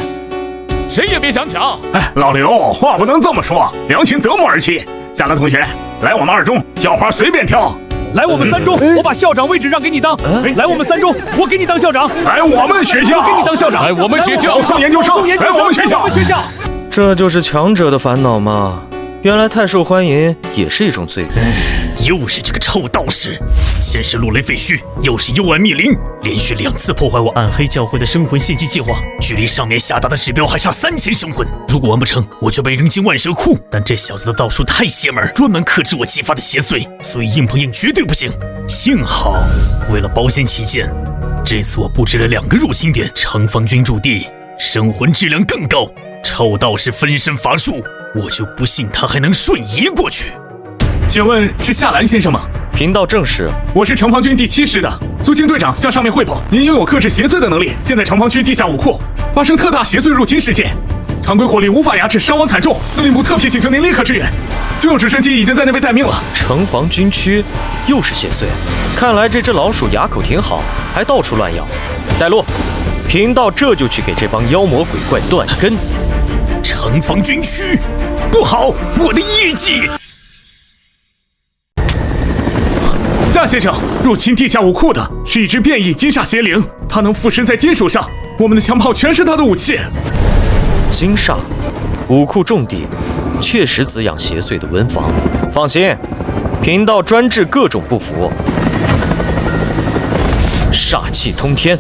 谁也别想抢。老刘，话不能这么说，良禽择木而栖。夏兰同学，来我们二中，校花随便挑。来我们三中，我把校长位置让给你当。来我们三中，我给你当校长。来我们学校，我给你当校长。来我们学校，送研究生。来我们学校。这就是强者的烦恼吗？原来太受欢迎也是一种罪过。又是这个臭道士，先是落雷废墟，又是幽暗密林，连续2次破坏我暗黑教会的生魂献祭计划，距离上面下达的指标还差3000生魂。如果完不成，我就被扔进万蛇窟。但这小子的道术太邪门，专门克制我激发的邪祟，所以硬碰硬绝对不行。幸好为了保险起见，这次我布置了2个入侵点，城防军驻地，生魂质量更高。臭道士分身乏术，我就不信他还能瞬移过去。请问是夏兰先生吗？贫道正是。我是城防军第7师的苏青队长，向上面汇报，您拥有克制邪祟的能力。现在城防区地下武库发生特大邪祟入侵事件，常规火力无法压制，伤亡惨重。司令部特批请求您立刻支援，军用直升机已经在那边待命了。城防军区又是邪祟，看来这只老鼠牙口挺好，还到处乱咬。带路，贫道这就去给这帮妖魔鬼怪断根。城防军区，不好，我的业绩！夏先生，入侵地下武库的是一只变异金煞邪灵，它能附身在金属上，我们的枪炮全是它的武器。金煞，武库重地，确实滋养邪祟的温房。放心，贫道专治各种不服。煞气通天，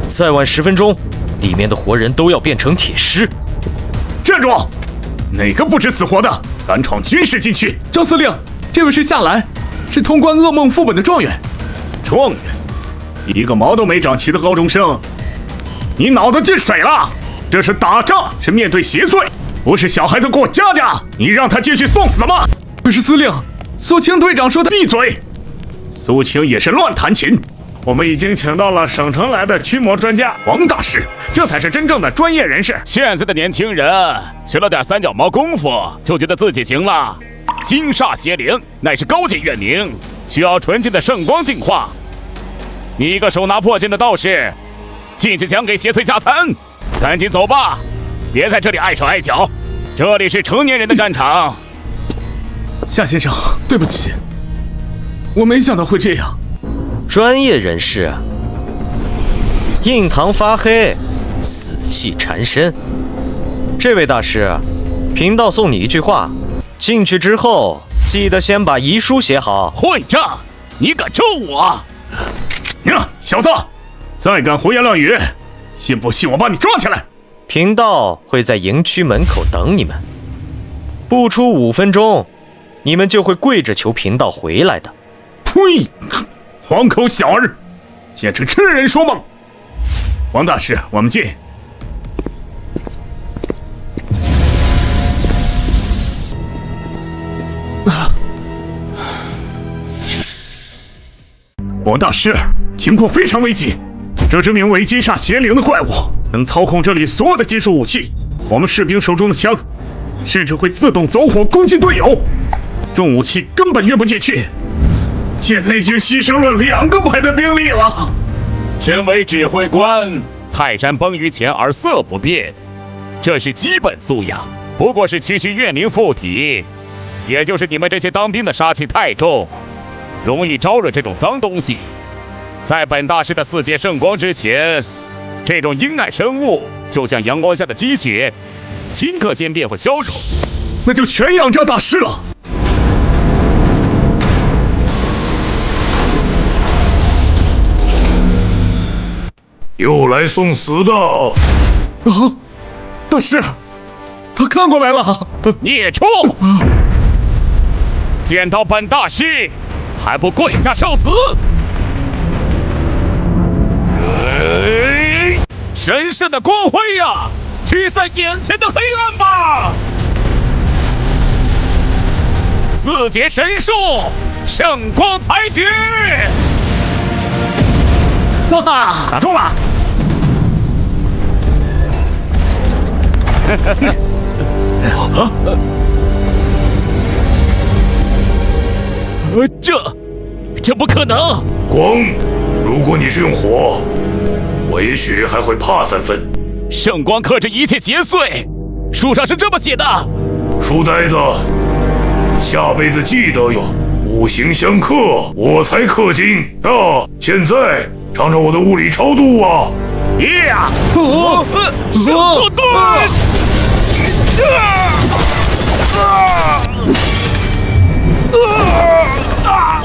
再晚10分钟，里面的活人都要变成铁尸。站住！哪个不知死活的，敢闯军事禁区？张司令，这位是夏兰，是通关噩梦副本的状元。状元？一个毛都没长齐的高中生，你脑子进水了？这是打仗，是面对邪祟，不是小孩子过家家。你让他继续送死吗？可是司令，苏青队长说他闭嘴。苏青也是乱弹琴。我们已经请到了省城来的驱魔专家王大师，这才是真正的专业人士。现在的年轻人学了点3脚猫功夫，就觉得自己行了。金煞邪灵乃是高阶怨灵，需要纯净的圣光净化。你一个手拿破剑的道士，进去想给邪祟加餐，赶紧走吧，别在这里碍手碍脚。这里是成年人的战场。夏先生，对不起，我没想到会这样。专业人士，印堂发黑，死气缠身。这位大师，贫道送你一句话：进去之后，记得先把遗书写好。混账！你敢咒我？小子，再敢胡言乱语，信不信我把你抓起来？贫道会在营区门口等你们，不出5分钟，你们就会跪着求贫道回来的。呸！黄口小儿，简直痴人说梦！王大师，我们进。王大师，情况非常危急，这只名为金煞邪灵的怪物能操控这里所有的金属武器，我们士兵手中的枪甚至会自动走火攻击队友，重武器根本运不进去。现在已经牺牲了2个排的兵力了。身为指挥官，泰山崩于前而色不变，这是基本素养。不过是区区怨灵附体，也就是你们这些当兵的杀气太重，容易招惹这种脏东西。在本大师的4阶圣光之前，这种阴暗生物就像阳光下的积雪，顷刻间便会消融。那就全仰仗大师了。又来送死的！大师，他看过来了。孽畜！见到本大师还不跪下受死！神圣的光辉呀，驱散眼前的黑暗吧！4阶神术，圣光裁决！哈哈，打中了！这不可能！光，如果你是用火，我也许还会怕3分。圣光克制一切邪祟，书上是这么写的。书呆子，下辈子记得哟，五行相克，我才氪金啊！现在尝尝我的物理超度啊！呀！圣火盾！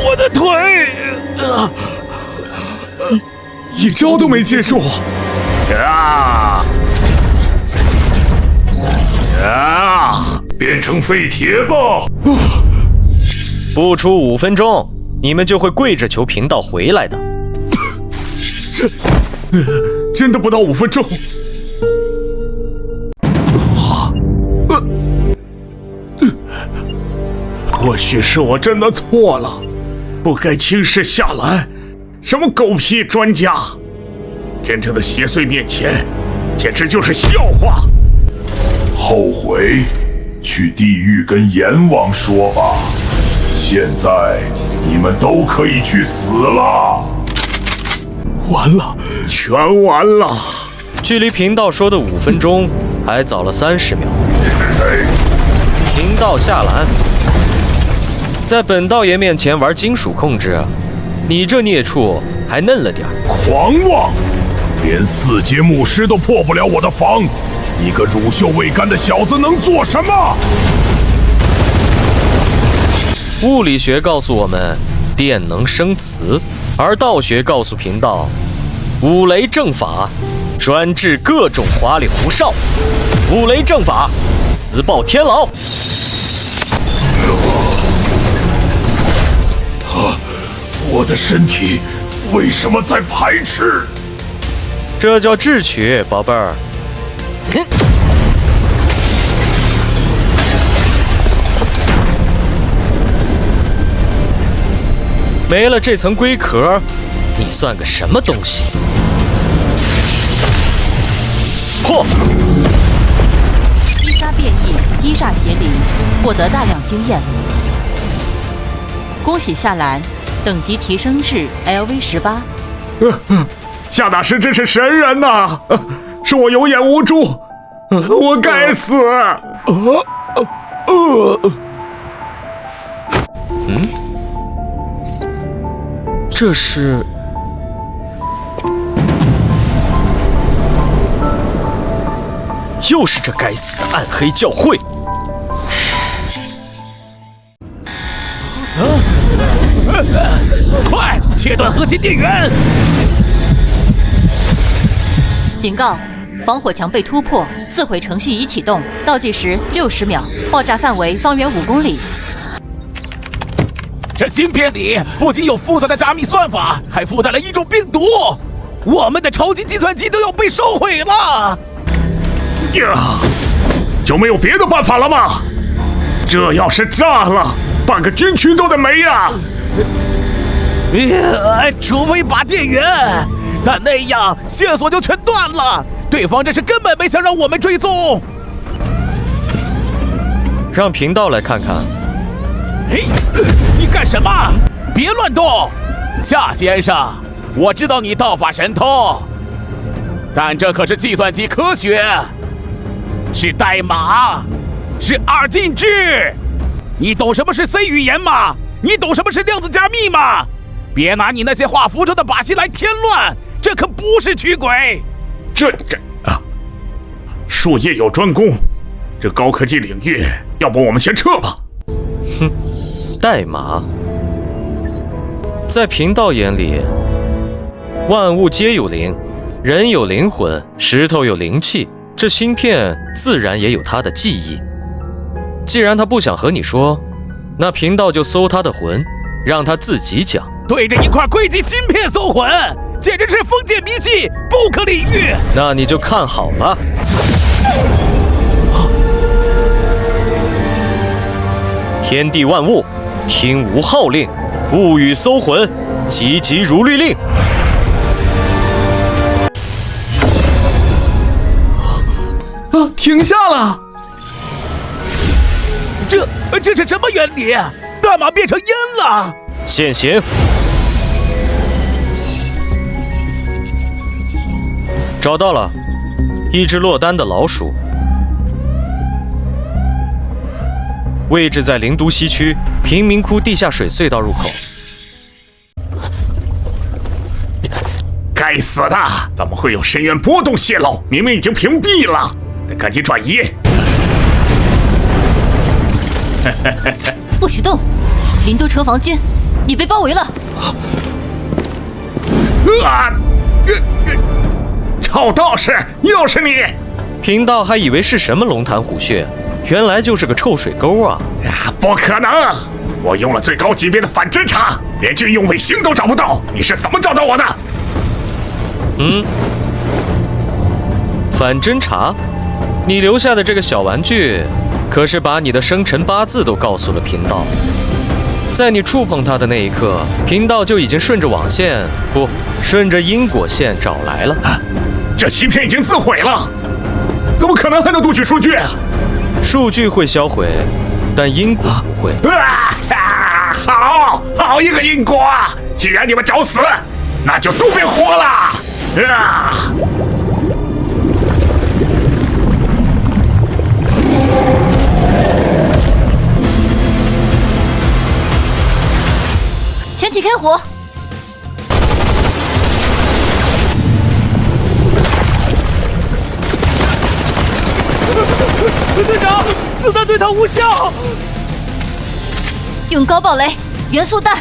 我的腿！一招都没接住！变成废铁吧！不出5分钟，你们就会跪着求贫道回来的。真的不到5分钟。或许是我真的错了，不该轻视夏兰，什么狗屁专家，真正的邪祟面前，简直就是笑话。后悔，去地狱跟阎王说吧。现在你们都可以去死了。完了，全完了。距离贫道说的5分钟还早了30秒。贫道夏兰，在本道爷面前玩金属控制，你这孽畜还嫩了点。狂妄，连4阶牧师都破不了我的防，你个乳臭未干的小子能做什么？物理学告诉我们，电能生磁，而道学告诉贫道，五雷正法专治各种花里胡哨。五雷正法，磁爆天牢。我的身体为什么在排斥？这叫智取，宝贝儿。没了这层龟壳，你算个什么东西？破！击杀变异，击煞邪灵，获得大量经验。恭喜夏兰，等级提升至 LV18。夏大师真是神人呐！是我有眼无珠，我该死！这是又是这该死的暗黑教会！快切断核心电源！警告：防火墙被突破，自毁程序已启动，倒计时60秒，爆炸范围方圆5公里。这芯片里不仅有复杂的加密算法，还附带了一种病毒，我们的超级计算机都要被烧毁了！呀，就没有别的办法了吗？这要是炸了，半个军区都得没呀！除非拔电源，但那样线索就全断了。对方这是根本没想让我们追踪。让贫道来看看。你干什么？别乱动！夏先生，我知道你道法神通，但这可是计算机科学，是代码，是2进制。你懂什么是 C 语言吗？你懂什么是量子加密吗？别拿你那些画符咒的把戏来添乱，这可不是驱鬼。术业有专攻，这高科技领域，要不我们先撤吧。哼，代码，在贫道眼里，万物皆有灵，人有灵魂，石头有灵气，这芯片自然也有它的记忆。既然他不想和你说，那贫道就搜他的魂，让他自己讲。对着一块硅基芯片搜魂，简直是封建迷信，不可理喻。那你就看好了。天地万物，听吾号令，物与搜魂，急急如律令。停下了！这是什么原理？大马变成烟了！现形。找到了，一只落单的老鼠，位置在灵都西区贫民窟地下水隧道入口。该死的！怎么会有深渊波动泄漏？明明已经屏蔽了，得赶紧转移。不许动！灵都城防军，你被包围了！臭道士，又是你！贫道还以为是什么龙潭虎穴，原来就是个臭水沟啊！不可能！我用了最高级别的反侦查，连军用卫星都找不到，你是怎么找到我的？反侦查？你留下的这个小玩具，可是把你的生辰八字都告诉了贫道。在你触碰它的那一刻，贫道就已经顺着网线，不，顺着因果线找来了。这芯片已经自毁了，怎么可能还能读取数据？数据会销毁，但因果不会。好一个因果！既然你们找死，那就都别活了！全体开火！队长，子弹对他无效。用高爆雷、元素弹。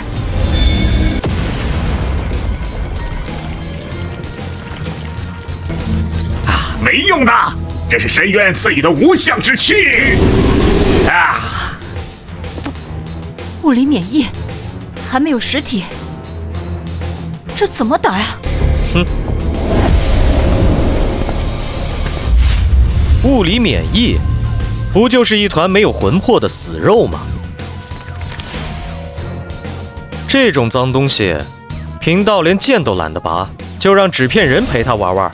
没用的，这是深渊赐予的无相之气。物理免疫，还没有实体，这怎么打呀？物理免疫，不就是一团没有魂魄的死肉吗？这种脏东西，贫道连剑都懒得拔，就让纸片人陪他玩玩。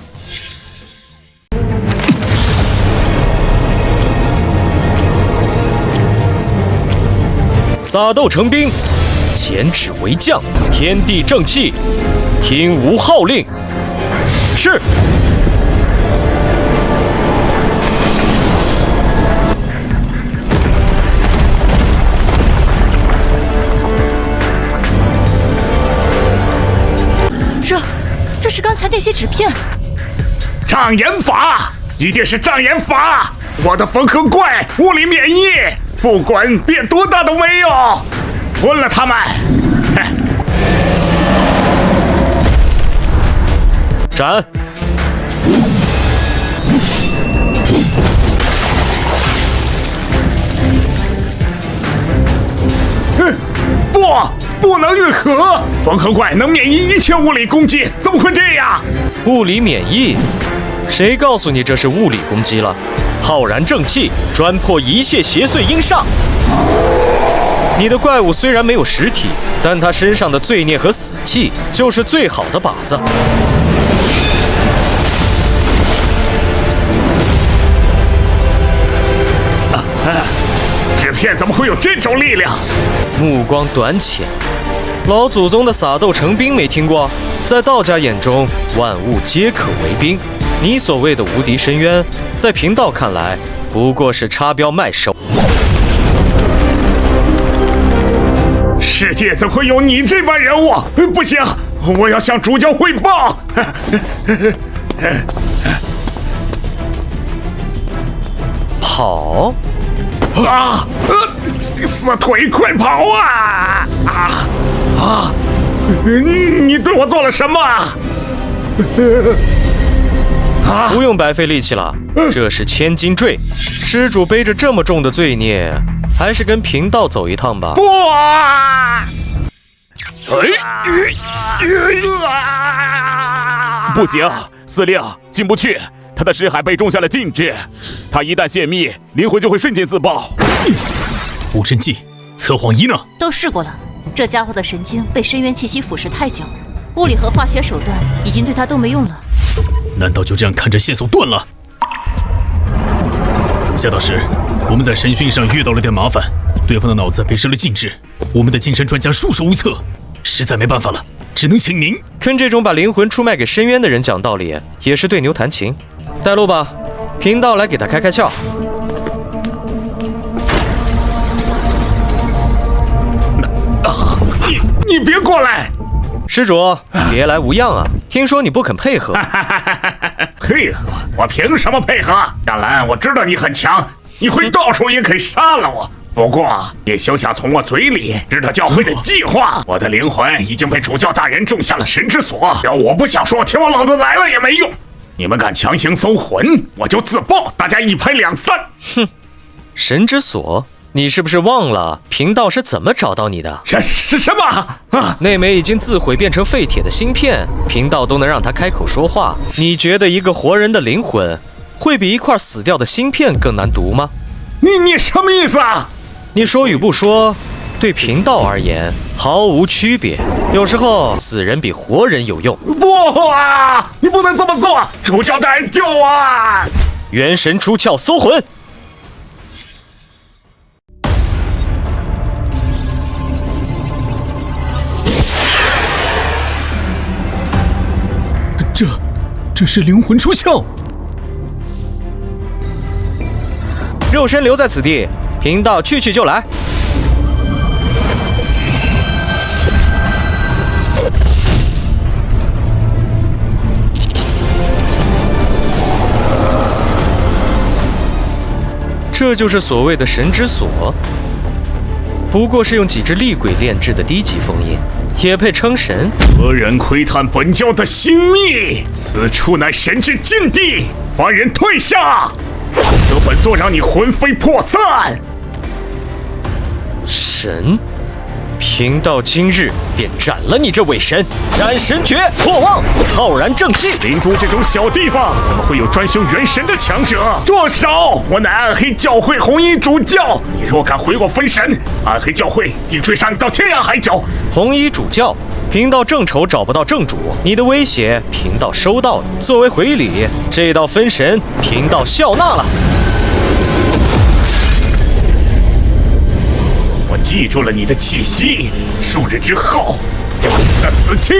撒豆成兵，减脂为将，天地正气，听吾号令。是。这是刚才那些纸片。障眼法，一定是障眼法！我的缝合怪物理免疫，不管变多大都没用，吞了他们！斩！不能愈合！缝合怪能免疫一切物理攻击，怎么会这样？物理免疫？谁告诉你这是物理攻击了？浩然正气，专破一切邪祟阴煞。你的怪物虽然没有实体，但他身上的罪孽和死气就是最好的靶子。纸片怎么会有这种力量？目光短浅，老祖宗的撒豆成兵没听过？在道家眼中，万物皆可为兵。你所谓的无敌深渊，在贫道看来，不过是插标卖首。世界怎会有你这般人物？不行，我要向主教汇报。跑！死腿，快跑啊！你对我做了什么？不用白费力气了，这是千斤坠，施主背着这么重的罪孽，还是跟贫道走一趟吧。不！不行，司令进不去，他的识海被种下了禁制，他一旦泄密，灵魂就会瞬间自爆。无神计，测谎仪呢？都试过了，这家伙的神经被深渊气息腐蚀太久，物理和化学手段已经对他都没用了。难道就这样看着线索断了？夏导师，我们在审讯上遇到了点麻烦，对方的脑子被设了禁制，我们的精神专家束手无策，实在没办法了，只能请您跟这种把灵魂出卖给深渊的人讲道理，也是对牛弹琴。带路吧，贫道来给他开开窍。你别过来！施主，别来无恙啊！听说你不肯配合。配合？我凭什么配合？亚兰，我知道你很强，你会到处也肯杀了我。不过，也休想从我嘴里知道教会的计划。我的灵魂已经被主教大人种下了神之锁，要我不想说，天王老子来了也没用。你们敢强行搜魂，我就自爆，大家一拍两散。哼，神之锁。你是不是忘了贫道是怎么找到你的？什么啊？那枚已经自毁变成废铁的芯片，贫道都能让他开口说话。你觉得一个活人的灵魂会比一块死掉的芯片更难读吗？你什么意思啊？你说与不说，对贫道而言毫无区别。有时候死人比活人有用。不啊！你不能这么做！主教大人救我！元神出窍，搜魂。这是灵魂出窍，肉身留在此地，贫道去就来。这就是所谓的神之锁，不过是用几只厉鬼炼制的低级封印。也配称神？何人窥探本教的心秘？此处乃神之禁地，凡人退下！得本座让你魂飞魄散！神，贫道今日便斩了你这伪神！斩神诀，破妄，浩然正气。灵都这种小地方，怎么会有专修元神的强者？住手！我乃暗黑教会红衣主教，你若敢毁我分神，暗黑教会定追杀你到天涯海角！红衣主教，贫道正愁找不到正主，你的威胁贫道收到了。作为回礼，这道分神贫道笑纳了。我记住了你的气息，数日之后就是你的死期。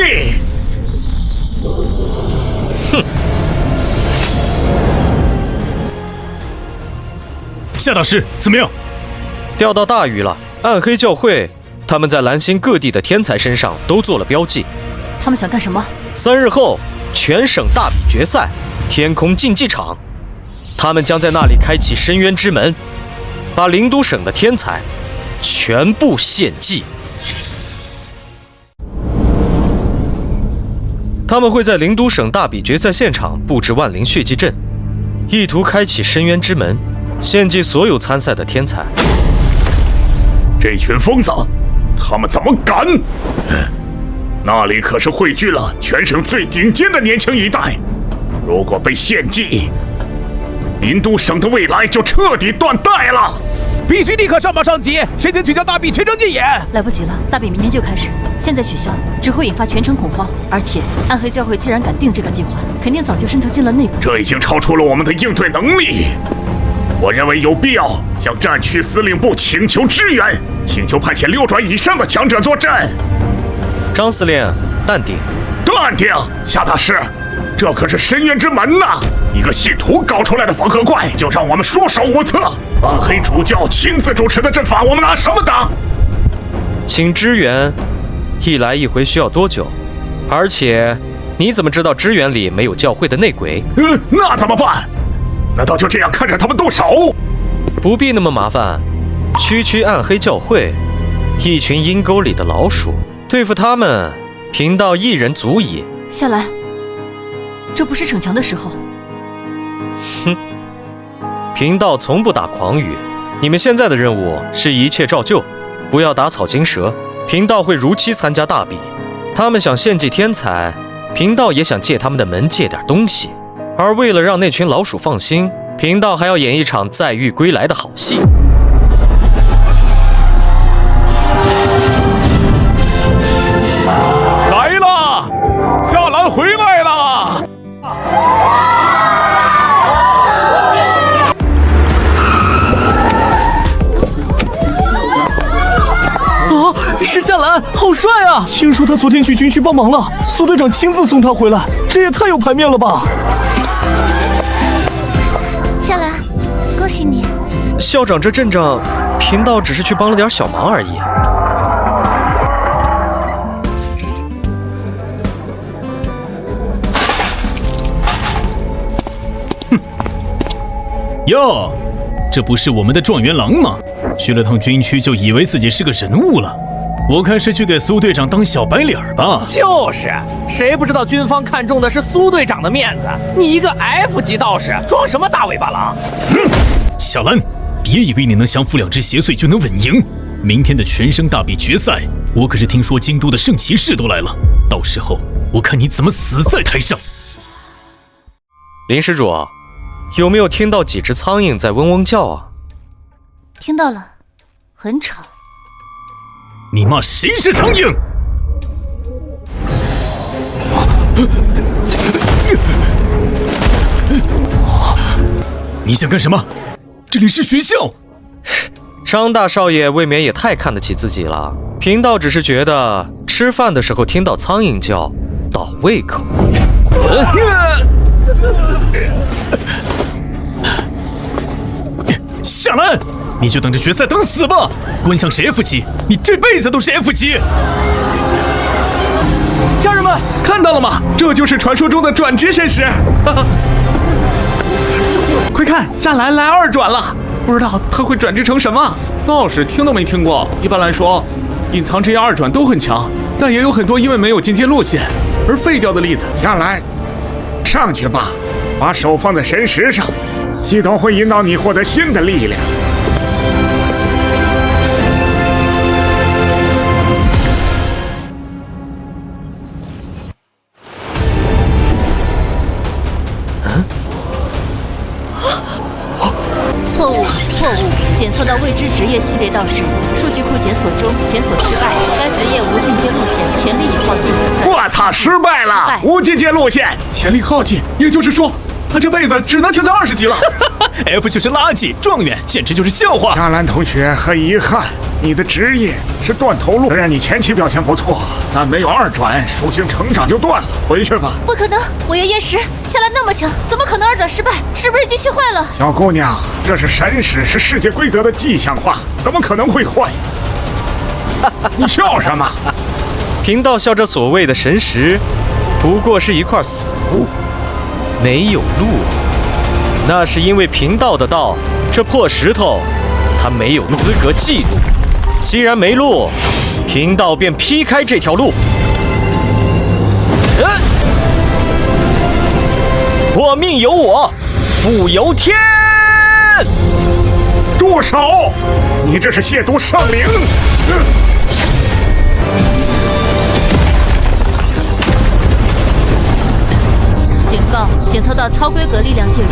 哼！夏大师怎么样？钓到大鱼了。暗黑教会他们在蓝星各地的天才身上都做了标记。他们想干什么？3日后，全省大比决赛，天空竞技场，他们将在那里开启深渊之门，把灵都省的天才全部献祭。他们会在灵都省大比决赛现场布置万灵血祭阵，意图开启深渊之门，献祭所有参赛的天才。这群疯子，他们怎么敢？那里可是汇聚了全省最顶尖的年轻一代，如果被献祭，灵都省的未来就彻底断代了。必须立刻上榜上级，申请取消大比全城竞演。来不及了，大比明天就开始，现在取消只会引发全城恐慌。而且暗黑教会既然敢定这个计划，肯定早就渗透进了内部。这已经超出了我们的应对能力。我认为有必要向战区司令部请求支援，请求派遣6转以上的强者作阵。张司令，淡定。淡定，夏大师，这可是深渊之门呐！一个信徒搞出来的缝合怪，就让我们束手无策。暗黑主教亲自主持的阵法，我们拿什么挡？请支援，一来一回需要多久？而且，你怎么知道支援里没有教会的内鬼？那怎么办？难道就这样看着他们动手？不必那么麻烦，区暗黑教会，一群阴沟里的老鼠，对付他们，贫道一人足矣。夏兰，这不是逞强的时候。哼，贫道从不打诳语。你们现在的任务是一切照旧，不要打草惊蛇，贫道会如期参加大比。他们想献祭天才，贫道也想借他们的门借点东西。而为了让那群老鼠放心，贫道还要演一场载誉归来的好戏。来了，夏兰回来了！是夏兰，好帅啊！听说他昨天去军区帮忙了，苏队长亲自送他回来，这也太有排面了吧！夏兰，恭喜你！校长，这阵仗，贫道只是去帮了点小忙而已。哼！哟，这不是我们的状元郎吗？去了趟军区就以为自己是个人物了。我看是去给苏队长当小白脸吧。就是，谁不知道军方看重的是苏队长的面子？你一个 F 级道士，装什么大尾巴狼？小兰，别以为你能降服2只邪祟就能稳赢。明天的全生大比决赛，我可是听说京都的圣骑士都来了，到时候我看你怎么死在台上。林施主，有没有听到几只苍蝇在嗡嗡叫啊？听到了，很吵。你骂谁是苍蝇？你想干什么？这里是学校。张大少爷未免也太看得起自己了。贫道只是觉得吃饭的时候听到苍蝇叫，倒胃口。滚！夏兰，你就等着决赛等死吧！观象是 F 级，你这辈子都是 F 级。家人们看到了吗？这就是传说中的转职神石。快看，夏兰来2转了，不知道他会转职成什么？倒是听都没听过。一般来说，隐藏职业2转都很强，但也有很多因为没有进阶路线而废掉的例子。夏兰，上去吧，把手放在神石上，系统会引导你获得新的力量。错误，检测到未知职业系列道士，数据库检索中，检索失败，该职业无进阶路线，潜力已耗尽。我操，失败了！无进阶路线，潜力耗尽，也就是说，他这辈子只能停在20级了。F 就是垃圾，状元简直就是笑话。夏兰同学，很遗憾，你的职业是断头路。虽然你前期表现不错，但没有2转，属性成长就断了。回去吧。不可能，我要验石。夏兰那么强，怎么可能2转失败？是不是机器坏了？小姑娘，这是神石，是世界规则的迹象化，怎么可能会坏？你笑什么？贫道笑这所谓的神石，不过是一块死物，没有路。那是因为贫道的道，这破石头，他没有资格记录。既然没路，贫道便劈开这条路。我命由我，不由天！住手！你这是亵渎圣灵！警告：检测到超规格力量介入，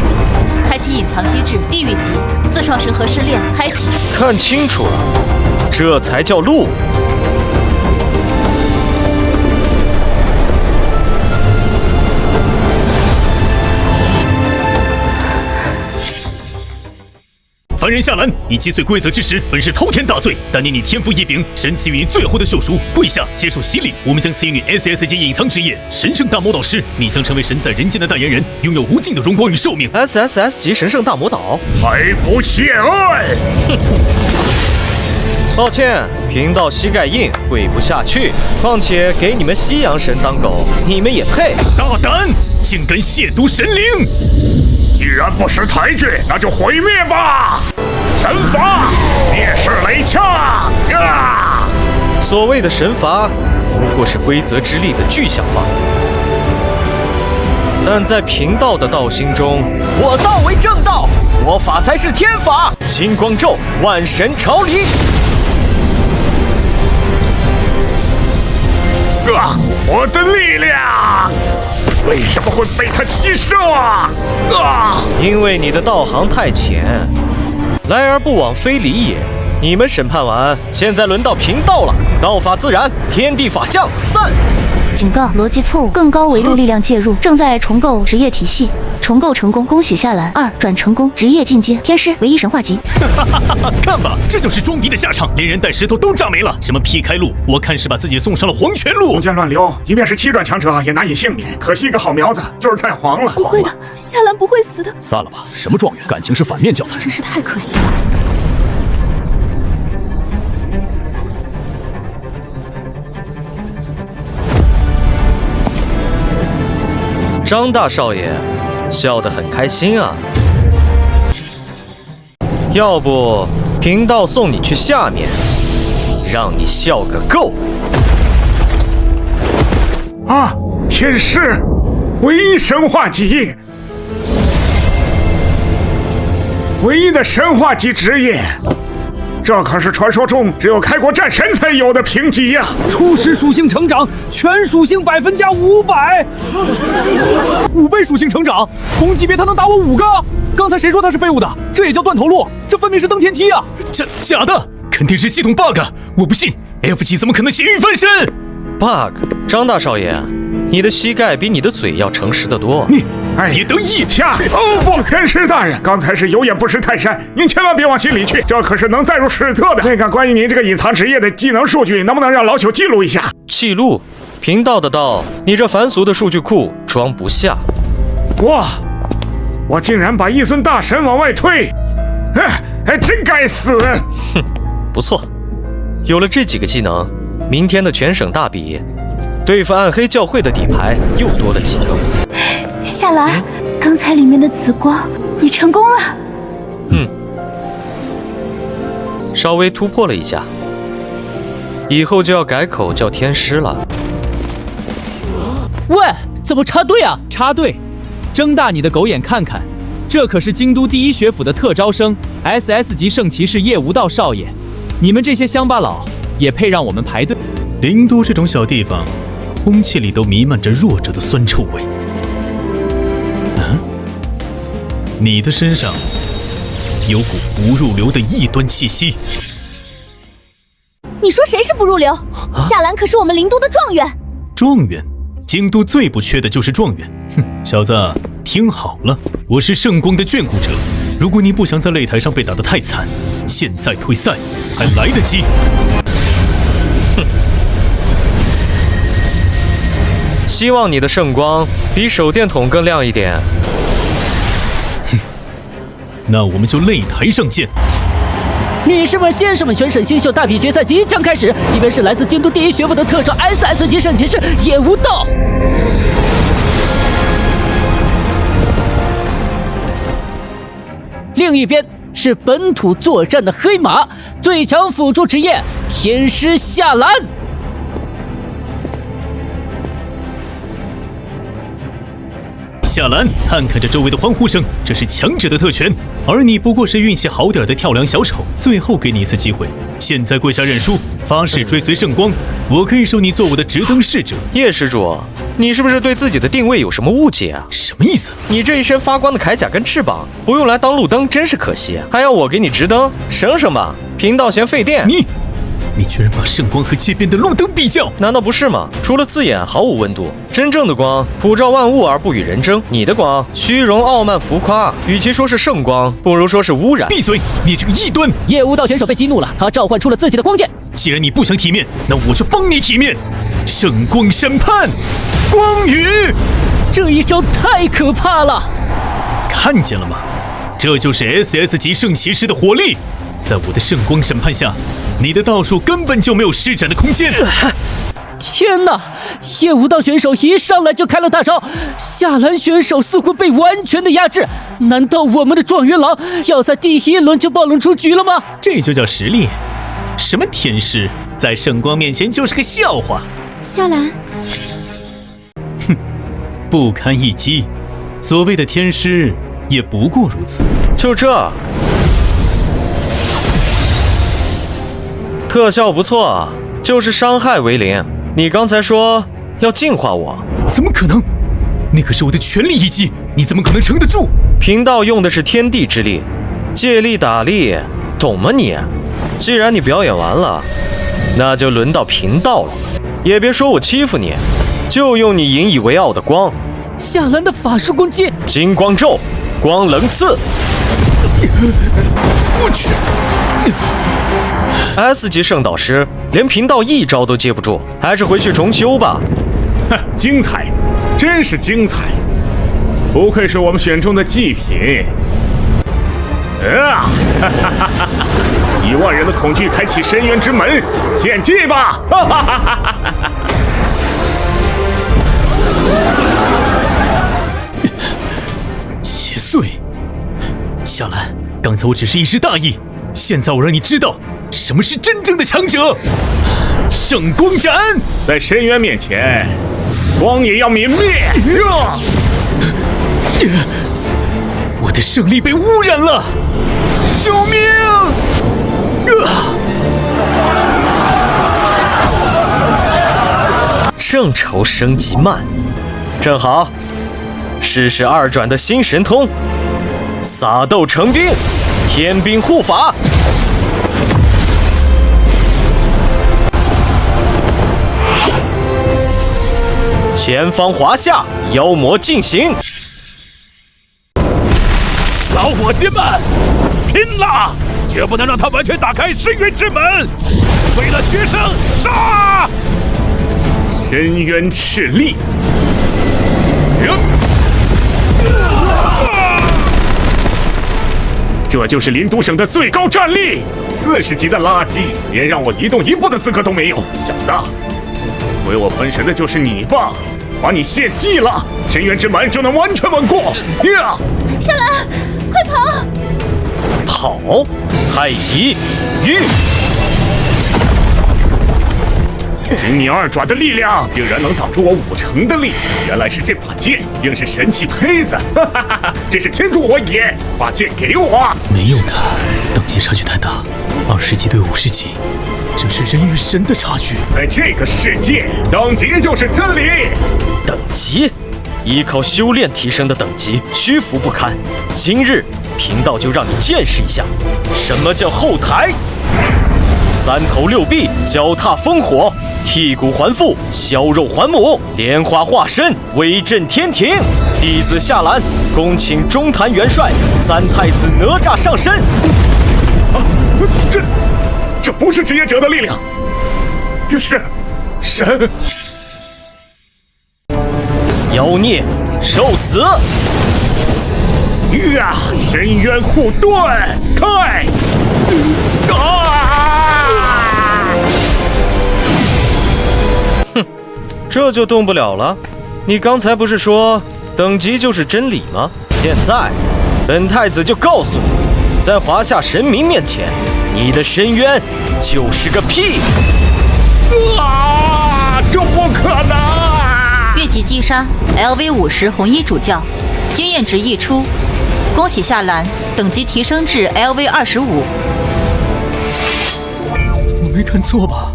开启隐藏机制，地狱级自创神核试炼开启。看清楚了，这才叫路。凡人夏兰，你击碎规则之时，本是滔天大罪。但念你天赋异禀，神赐予你最后的救赎，跪下接受洗礼。我们将赐予你 SS 级隐藏职业神圣大魔导师，你将成为神在人间的代言人，拥有无尽的荣光与寿命。SSS 级神圣大魔导，还不谢恩！抱歉，贫道膝盖硬，跪不下去。况且给你们西洋神当狗，你们也配？大胆，竟敢亵渎神灵！既然不识抬举，那就毁灭吧！神罚，灭世雷枪！啊！所谓的神罚，不过是规则之力的具象化。但在贫道的道心中，我道为正道，我法才是天法。金光咒，万神朝礼。我的力量为什么会被他吸收啊？因为你的道行太浅，来而不往非礼也。你们审判完，现在轮到贫道了。道法自然，天地法相，散。警告：逻辑错误，更高维度力量介入，正在重构职业体系。重构成功，恭喜夏兰2转成功，职业进阶，天师唯一神话级。看吧，这就是装逼的下场，连人带石头都炸没了。什么劈开路，我看是把自己送上了黄泉路。空间乱流，即便是7转强者也难以幸免。可惜一个好苗子，就是太黄了。不会的，夏兰不会死的。散了吧，什么状元，感情是反面教材，真是太可惜了。张大少爷笑得很开心啊，要不贫道送你去下面，让你笑个够。啊！天师，唯一神话级，唯一的神话级职业，这可是传说中只有开国战神才有的评级呀！初始属性成长，全属性500%加500，5倍属性成长，同级别他能打我5个。刚才谁说他是废物的？这也叫断头路？这分明是登天梯啊！假的，肯定是系统 bug， 我不信 F 级怎么可能咸鱼翻身 ？bug， 张大少爷，你的膝盖比你的嘴要诚实得多。你别得意下！哦不，天师大人，刚才是有眼不识泰山，您千万别往心里去，这可是能载入史册的。那个关于您这个隐藏职业的技能数据，能不能让老朽记录一下？记录？贫道的道，你这凡俗的数据库装不下。我竟然把一尊大神往外推，真该死！哼，不错，有了这几个技能，明天的全省大比，对付暗黑教会的底牌又多了几个。夏兰，刚才里面的紫光，你成功了。稍微突破了一下，以后就要改口叫天师了。喂，怎么插队啊？插队！睁大你的狗眼看看，这可是京都第1学府的特招生 SS 级圣骑士叶无道少爷，你们这些乡巴佬也配让我们排队？灵都这种小地方，空气里都弥漫着弱者的酸臭味。你的身上有股不入流的异端气息。你说谁是不入流？夏兰可是我们灵都的状元。状元？京都最不缺的就是状元。哼，小子，听好了，我是圣光的眷顾者。如果你不想在擂台上被打得太惨，现在退赛还来得及。哼，希望你的圣光比手电筒更亮一点。那我们就擂台上见。女士们、先生们，全省新秀大比决赛即将开始。一边是来自京都第1学府的特招 SS 级圣骑士叶无道，另一边是本土作战的黑马，最强辅助职业天师夏兰。夏兰看看着周围的欢呼声，这是强者的特权，而你不过是运气好点的跳梁小丑。最后给你一次机会，现在跪下认输，发誓追随圣光，我可以收你做我的直灯侍者。叶施主，你是不是对自己的定位有什么误解啊？什么意思？你这一身发光的铠甲跟翅膀，不用来当路灯真是可惜，还要我给你直灯，省省吧，贫道嫌费电。你居然把圣光和街边的路灯比较，难道不是吗？除了刺眼毫无温度，真正的光普照万物而不与人争，你的光虚荣傲慢浮夸，与其说是圣光，不如说是污染。闭嘴，你这个异端！叶无道选手被激怒了，他召唤出了自己的光剑。既然你不想体面，那我就帮你体面。圣光审判，光雨，这一招太可怕了！看见了吗？这就是 SS 级圣骑士的火力。在我的圣光审判下，你的道术根本就没有施展的空间。天哪！叶无道选手一上来就开了大招，夏兰选手似乎被完全的压制。难道我们的状元郎要在第1轮就爆冷出局了吗？这就叫实力。什么天师，在圣光面前就是个笑话。夏兰，哼，不堪一击。所谓的天师，也不过如此。就这。特效不错，就是伤害为0。你刚才说要净化我，怎么可能？那可是我的全力一击，你怎么可能撑得住？贫道用的是天地之力，借力打力，懂吗你？既然你表演完了，那就轮到贫道了。也别说我欺负你，就用你引以为傲的光。夏兰的法术攻击，金光咒，光棱刺。我去！S 级圣导师连贫道一招都接不住，还是回去重修吧。哼，精彩，真是精彩！不愧是我们选中的祭品。1万人的恐惧开启深渊之门，献祭吧！邪祟，夏兰，刚才我只是一时大意，现在我让你知道什么是真正的强者。圣光斩，在深渊面前，光也要泯灭。我的胜利被污染了，救命！正愁升级慢，正好试试2转的新神通，撒豆成兵，天兵护法。前方华夏，妖魔进行。老伙计们，拼了！绝不能让他完全打开深渊之门！为了学生，杀！深渊赤力。这就是临都省的最高战力，40级的垃圾，连让我移动一步的资格都没有。小子，为我分神的就是你吧？把你献祭了，深渊之门就能完全稳过。夏兰，快跑！跑！太极玉！凭你2爪的力量，竟然能挡住我5成的力！原来是这把剑，竟是神器胚子！哈哈哈哈！真是天助我也！把剑给我！没用的，等级差距太大，20级对50级，这是人与神的差距。在这个世界，等级就是真理。等级？依靠修炼提升的等级，虚浮不堪。今日贫道就让你见识一下，什么叫后台。3头6臂，脚踏烽火，剔骨还父，削肉还母，莲花化身，威震天庭。弟子夏兰，恭请中坛元帅3太子哪吒上身。这不是职业者的力量，这是神。妖孽，受死！深渊护盾开！哼，这就动不了了。你刚才不是说等级就是真理吗？现在，本太子就告诉你，在华夏神明面前，你的深渊就是个屁！这不可能！越级击杀 LV50红衣主教，经验值溢出。恭喜夏兰，等级提升至 LV25。我没看错吧？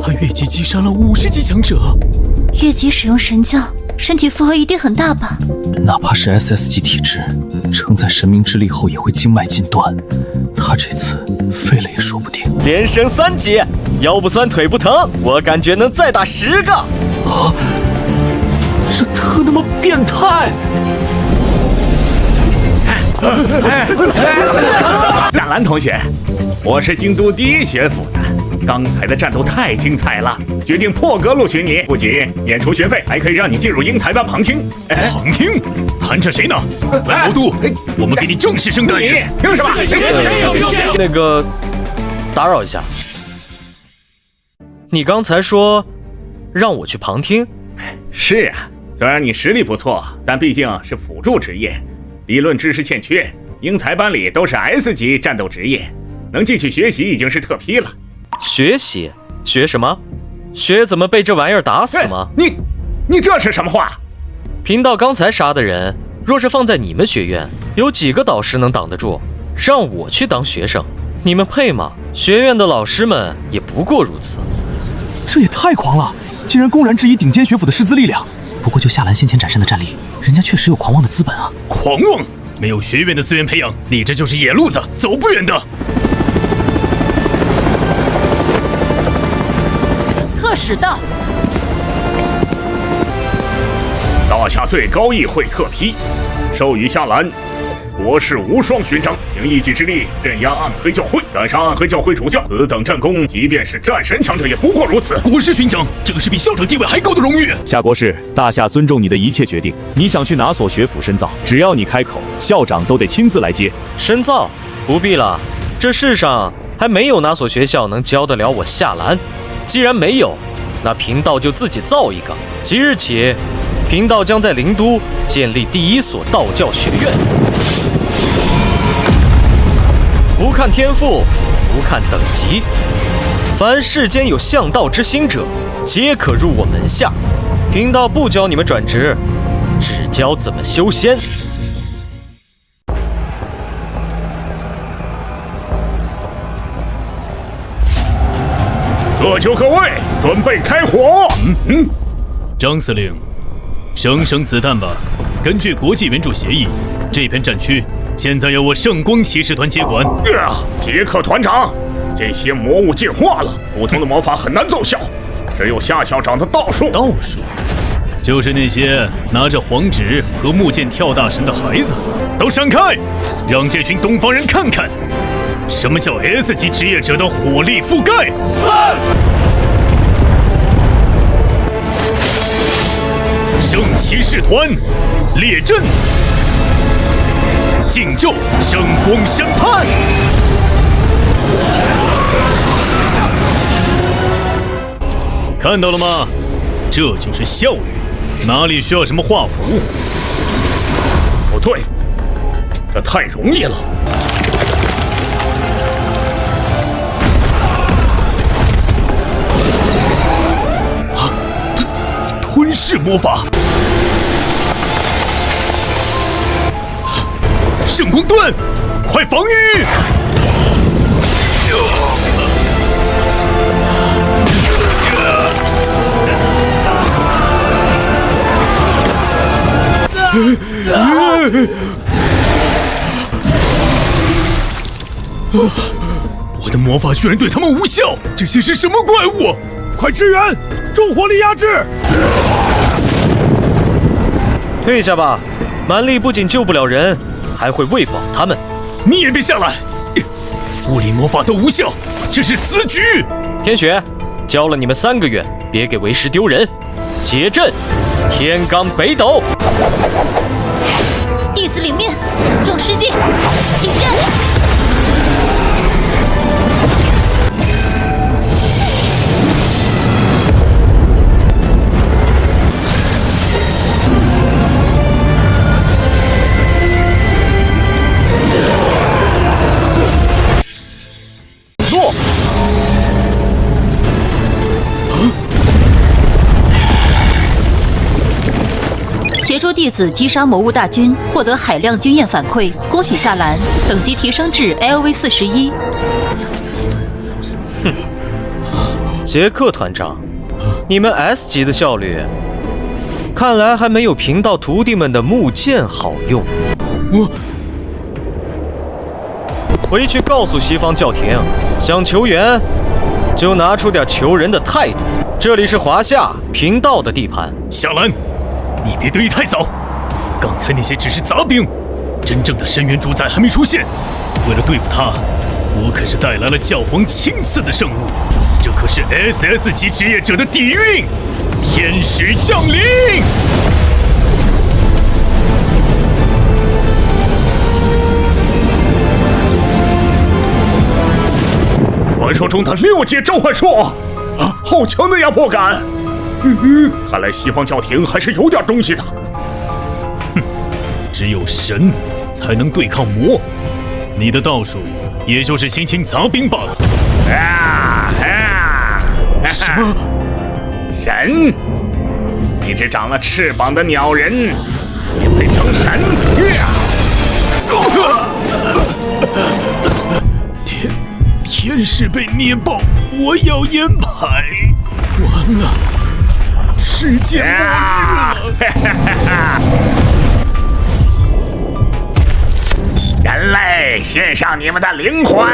他越级击杀了50级强者。越级使用神将，身体负荷一定很大吧？哪怕是 SS 级体质，承载神明之力后也会经脉尽断。他这次废了也说不定。连升3级，腰不酸腿不疼，我感觉能再打10个。这特那么变态！夏兰同学，我是京都第1学府的，刚才的战斗太精彩了，决定破格录取你，不仅免除学费，还可以让你进入英才班旁听。旁听？谈着谁呢？来，毛都，我们给你正式升待遇，听是吧？那个，打扰一下，你刚才说让我去旁听？是啊，虽然你实力不错，但毕竟是辅助职业。理论知识欠缺，英才班里都是 S 级战斗职业，能进去学习已经是特批了。学习？学什么？学怎么被这玩意儿打死吗？你这是什么话？贫道刚才杀的人，若是放在你们学院，有几个导师能挡得住？让我去当学生，你们配吗？学院的老师们也不过如此。这也太狂了，竟然公然质疑顶尖学府的师资力量。不过就夏兰先前展示的战力，人家确实有狂妄的资本啊。狂妄？没有学院的资源培养，你这就是野路子，走不远的。特使到。大夏最高议会特批，授予夏兰国士无双勋章，凭一己之力镇压暗黑教会，赶上暗黑教会主教。此等战功，即便是战神强者也不过如此。国士勋章，这个是比校长地位还高的荣誉。夏国士，大夏尊重你的一切决定。你想去哪所学府深造，只要你开口，校长都得亲自来接。深造不必了，这世上还没有哪所学校能教得了我夏兰。既然没有，那贫道就自己造一个。即日起，贫道将在灵都建立第一所道教学院。不看天赋，不看等级，凡世间有向道之心者，皆可入我门下。贫道不教你们转职，只教怎么修仙。各就各位，准备开火。张司令，省省子弹吧。根据国际援助协议，这片战区现在由我圣光骑士团接管。杰克团长，这些魔物进化了，普通的魔法很难奏效，只有夏校长的道术。道术？就是那些拿着黄纸和木剑跳大神的孩子，都闪开，让这群东方人看看什么叫 S 级职业者的火力覆盖。圣骑士团列阵，敬咒圣光审判。看到了吗？这就是效率，哪里需要什么画符？不对，这太容易了。吞噬魔法，圣光盾，快防御！我的魔法居然对他们无效，这些是什么怪物？快支援！重火力压制！退下吧，蛮力不仅救不了人，还会喂饱他们。你也别下来！物理魔法都无效，这是死局！天雪，教了你们3个月，别给为师丢人。结阵，天罡北斗。弟子领命，众师弟，请战！协助弟子击杀魔物大军，获得海量经验反馈。恭喜夏兰，等级提升至 LV41。杰克团长，你们 S 级的效率，看来还没有贫道徒弟们的木剑好用。回去告诉西方教廷，想求援就拿出点求人的态度。这里是华夏贫道的地盘。夏兰，你别得意太早，刚才那些只是杂兵，真正的深渊主宰还没出现。为了对付他，我可是带来了教皇亲赐的圣物，这可是 SS 级职业者的底蕴，天使降临。传说中的6阶召唤术，好强的压迫感！看来西方教廷还是有点东西的。只有神才能对抗魔，你的道术也就是轻轻杂兵罢了。什么？神？你只长了翅膀的鸟人，也配称神？天使被捏爆，我要烟牌。完了，世界末日了！人类，献上你们的灵魂！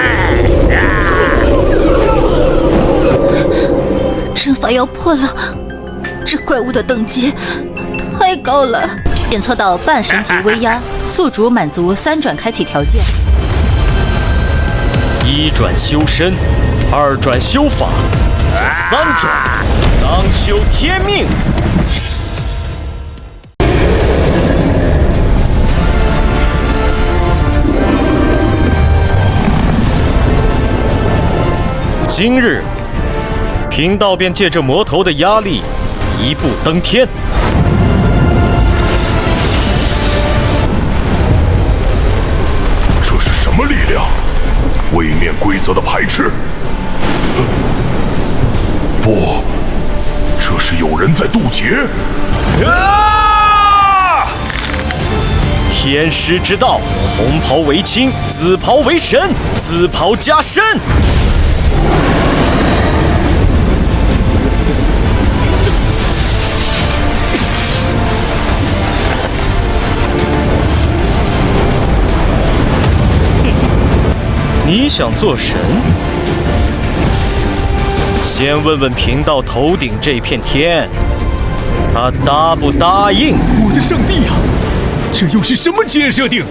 阵法要破了，这怪物的等级太高了。检测到半神级威压，宿主满足3转开启条件：1转修身，2转修法，这3转当修天命。今日，贫道便借着魔头的压力，一步登天。这是什么力量？位面规则的排斥？不，这是有人在渡劫！天师之道，红袍为亲，紫袍为神，紫袍加身。你想做神？先问问贫道头顶这片天，他答不答应？我的上帝呀，这又是什么职业设定？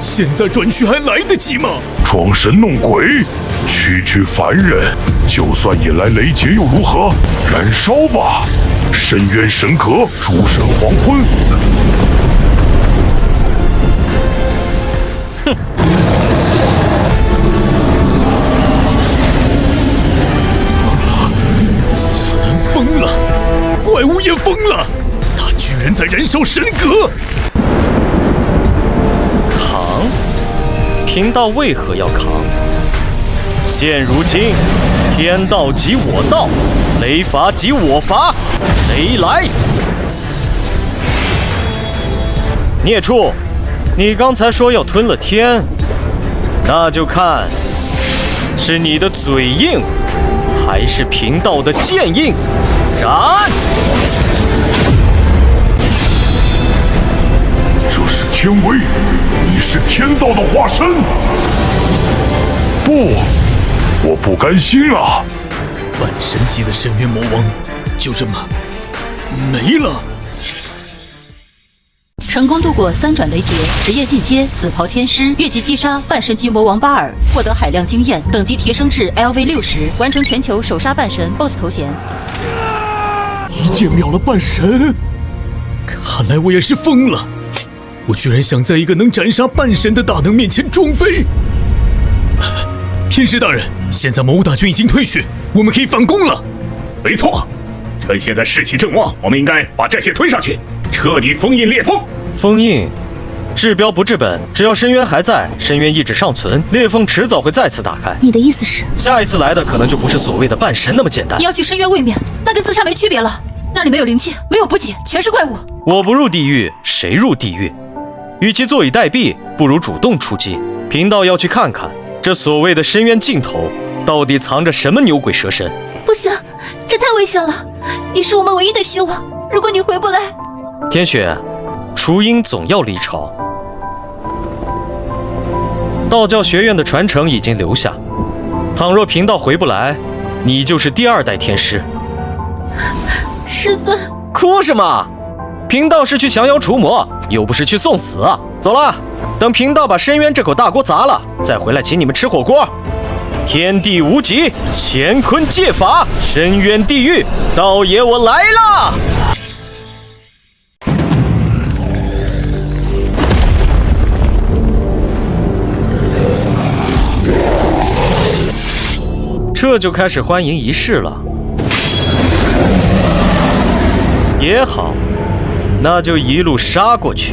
现在转去还来得及吗？装神弄鬼，区凡人，就算引来雷劫又如何？燃烧吧！深渊神阁，诸神黄昏。哼！疯了！怪物也疯了！他居然在燃烧神阁！扛？贫道为何要扛？现如今，天道即我道，雷罚即我罚，雷来！孽畜，你刚才说要吞了天，那就看是你的嘴硬，还是贫道的剑硬。斩！这是天威，你是天道的化身。不，我不甘心啊！半神级的深渊魔王就这么没了。成功度过3转雷劫，职业进阶紫袍天师，越级击杀半神级魔王巴尔，获得海量经验，等级提升至 LV60，完成全球首杀半神 BOSS 头衔。一剑秒了半神，看来我也是疯了。我居然想在一个能斩杀半神的大能面前装杯。天师大人，现在魔物大军已经退去，我们可以反攻了。没错，趁现在士气正旺，我们应该把这些推上去，彻底封印裂缝。封印，治标不治本。只要深渊还在，深渊意志尚存，裂缝迟早会再次打开。你的意思是，下一次来的可能就不是所谓的半神那么简单。你要去深渊位面，那跟自杀没区别了。那里没有灵气，没有补给，全是怪物。我不入地狱，谁入地狱？与其坐以待毙，不如主动出击。贫道要去看看，这所谓的深渊尽头，到底藏着什么牛鬼蛇神？不行，这太危险了！你是我们唯一的希望。如果你回不来，天雪，雏鹰总要离巢。道教学院的传承已经留下，倘若贫道回不来，你就是第2代天师。师尊，哭什么？贫道是去降妖除魔，又不是去送死啊！走了，等贫道把深渊这口大锅砸了，再回来请你们吃火锅。天地无极，乾坤借法，深渊地狱，道爷我来了！这就开始欢迎仪式了。也好，那就一路杀过去。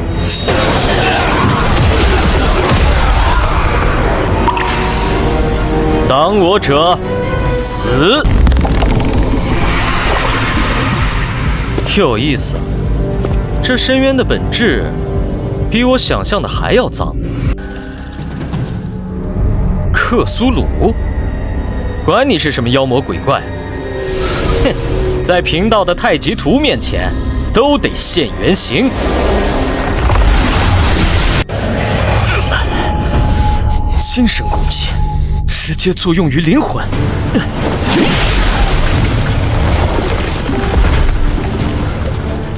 挡我者死！有意思，这深渊的本质比我想象的还要脏。克苏鲁，管你是什么妖魔鬼怪，嘿，在贫道的太极图面前，都得现原形。精神攻击，直接作用于灵魂。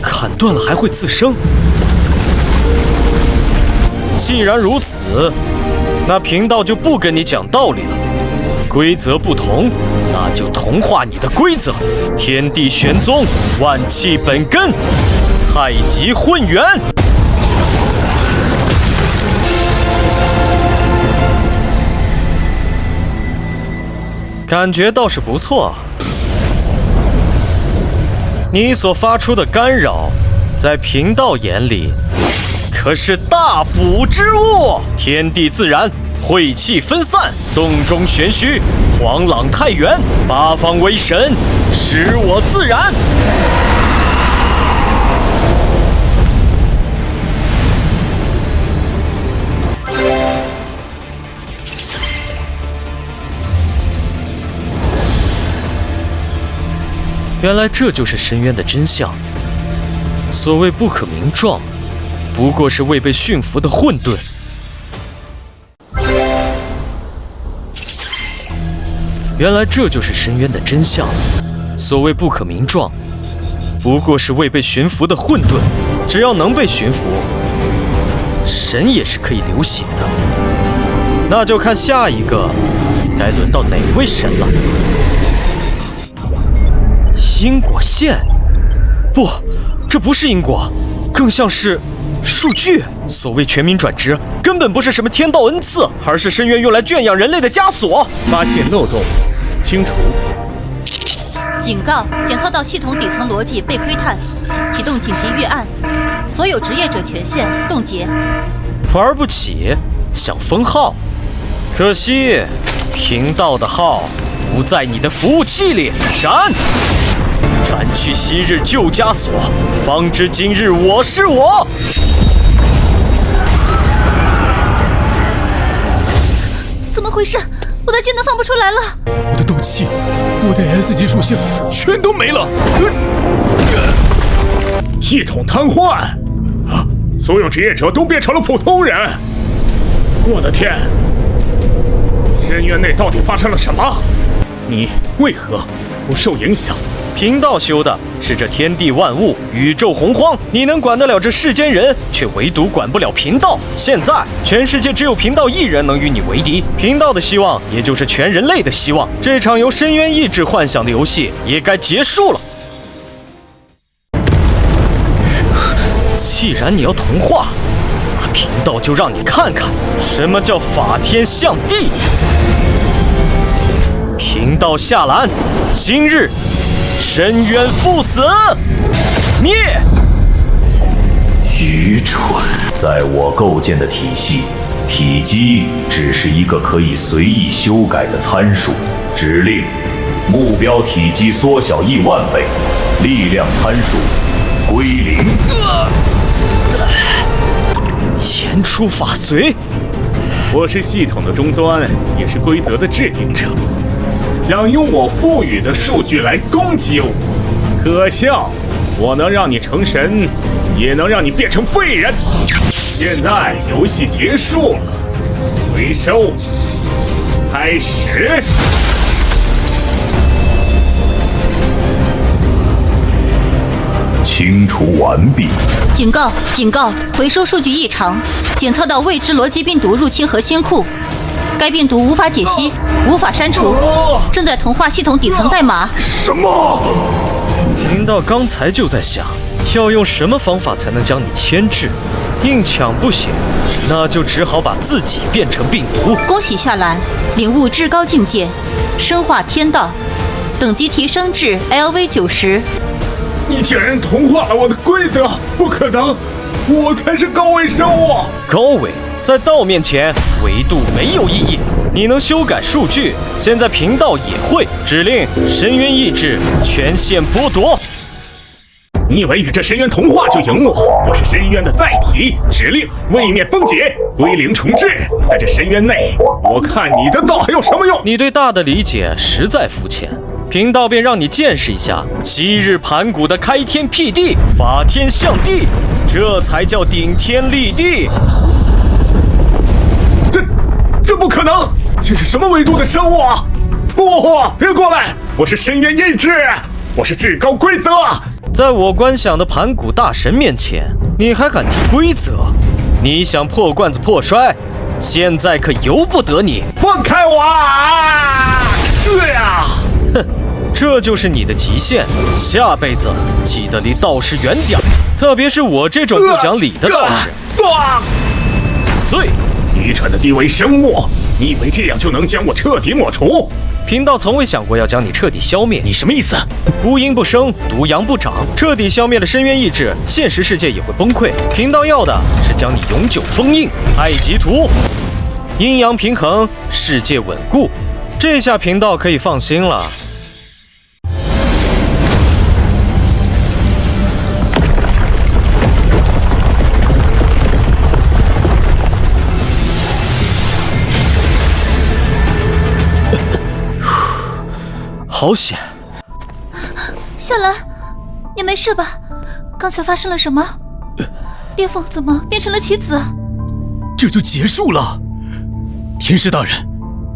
砍断了还会自生。既然如此，那贫道就不跟你讲道理了。规则不同，那就同化你的规则。天地玄宗，万气本根，太极混元。感觉倒是不错。你所发出的干扰，在贫道眼里，可是大补之物。天地自然，晦气分散，洞中玄虚，黄朗太元，八方为神，使我自然。原来这就是深渊的真相。所谓不可名状，不过是未被驯服的混沌。原来这就是深渊的真相。所谓不可名状，不过是未被驯服的混沌。只要能被驯服，神也是可以流血的。那就看下一个该轮到哪位神了。因果线？不，这不是因果，更像是数据。所谓全民转职，根本不是什么天道恩赐，而是深渊用来圈养人类的枷锁。发现漏洞，清除。警告：检测到系统底层逻辑被窥探，启动紧急预案，所有职业者权限冻结。玩不起，想封号，可惜贫道的号不在你的服务器里。斩！斩去昔日旧枷锁，方知今日我是我。怎么回事？我的技能放不出来了。我的斗气，我的 S 级属性全都没了。系统瘫痪，所有职业者都变成了普通人。我的天！深渊内到底发生了什么？你为何不受影响？贫道修的是这天地万物、宇宙洪荒，你能管得了这世间人，却唯独管不了贫道。现在全世界只有贫道一人能与你为敌，贫道的希望也就是全人类的希望。这场由深渊意志幻想的游戏也该结束了。既然你要同化，那贫道就让你看看什么叫法天象地。贫道夏兰，今日深渊赴死，灭！愚蠢！在我构建的体系，体积只是一个可以随意修改的参数。指令：目标体积缩小1万倍，力量参数归0。言出法随。我是系统的终端，也是规则的制定者。想用我赋予的数据来攻击我，可笑！我能让你成神，也能让你变成废人。现在游戏结束了，回收，开始。清除完毕。警告！警告！回收数据异常，检测到未知逻辑病毒入侵核心库。该病毒无法解析，无法删除，正在同化系统底层代码。什么？贫道刚才就在想，要用什么方法才能将你牵制？硬抢不行，那就只好把自己变成病毒。恭喜夏兰，领悟至高境界，深化天道，等级提升至 LV90。你竟然同化了我的规则，不可能！我才是高维生物。高维？在道面前，维度没有意义。你能修改数据，现在贫道也会。指令：深渊意志权限剥夺。你以为与这深渊同化就赢我？我是深渊的载体。指令：位面崩解，归零重置。在这深渊内，我看你的道还有什么用？你对大的理解实在肤浅。贫道便让你见识一下昔日盘古的开天辟地、法天象地，这才叫顶天立地。这不可能！这是什么维度的生物啊？不，别过来！我是深渊意志，我是至高规则。在我观想的盘古大神面前，你还敢提规则？你想破罐子破摔，现在可由不得你！放开我啊！哼，这就是你的极限。下辈子记得离道士远点，特别是我这种不讲理的道士。碎！愚蠢的低维生物，你以为这样就能将我彻底抹除？贫道从未想过要将你彻底消灭。你什么意思？孤阴不生，独阳不长。彻底消灭了深渊意志，现实世界也会崩溃。贫道要的是将你永久封印。太极图，阴阳平衡，世界稳固。这下贫道可以放心了。好险！夏兰，你没事吧？刚才发生了什么？裂缝怎么变成了棋子？这就结束了？天师大人，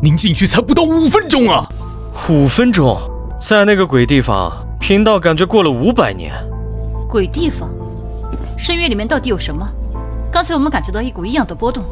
您进去才不到5分钟啊！5分钟，在那个鬼地方，贫道感觉过了500年。鬼地方？深渊里面到底有什么？刚才我们感觉到一股异样的波动，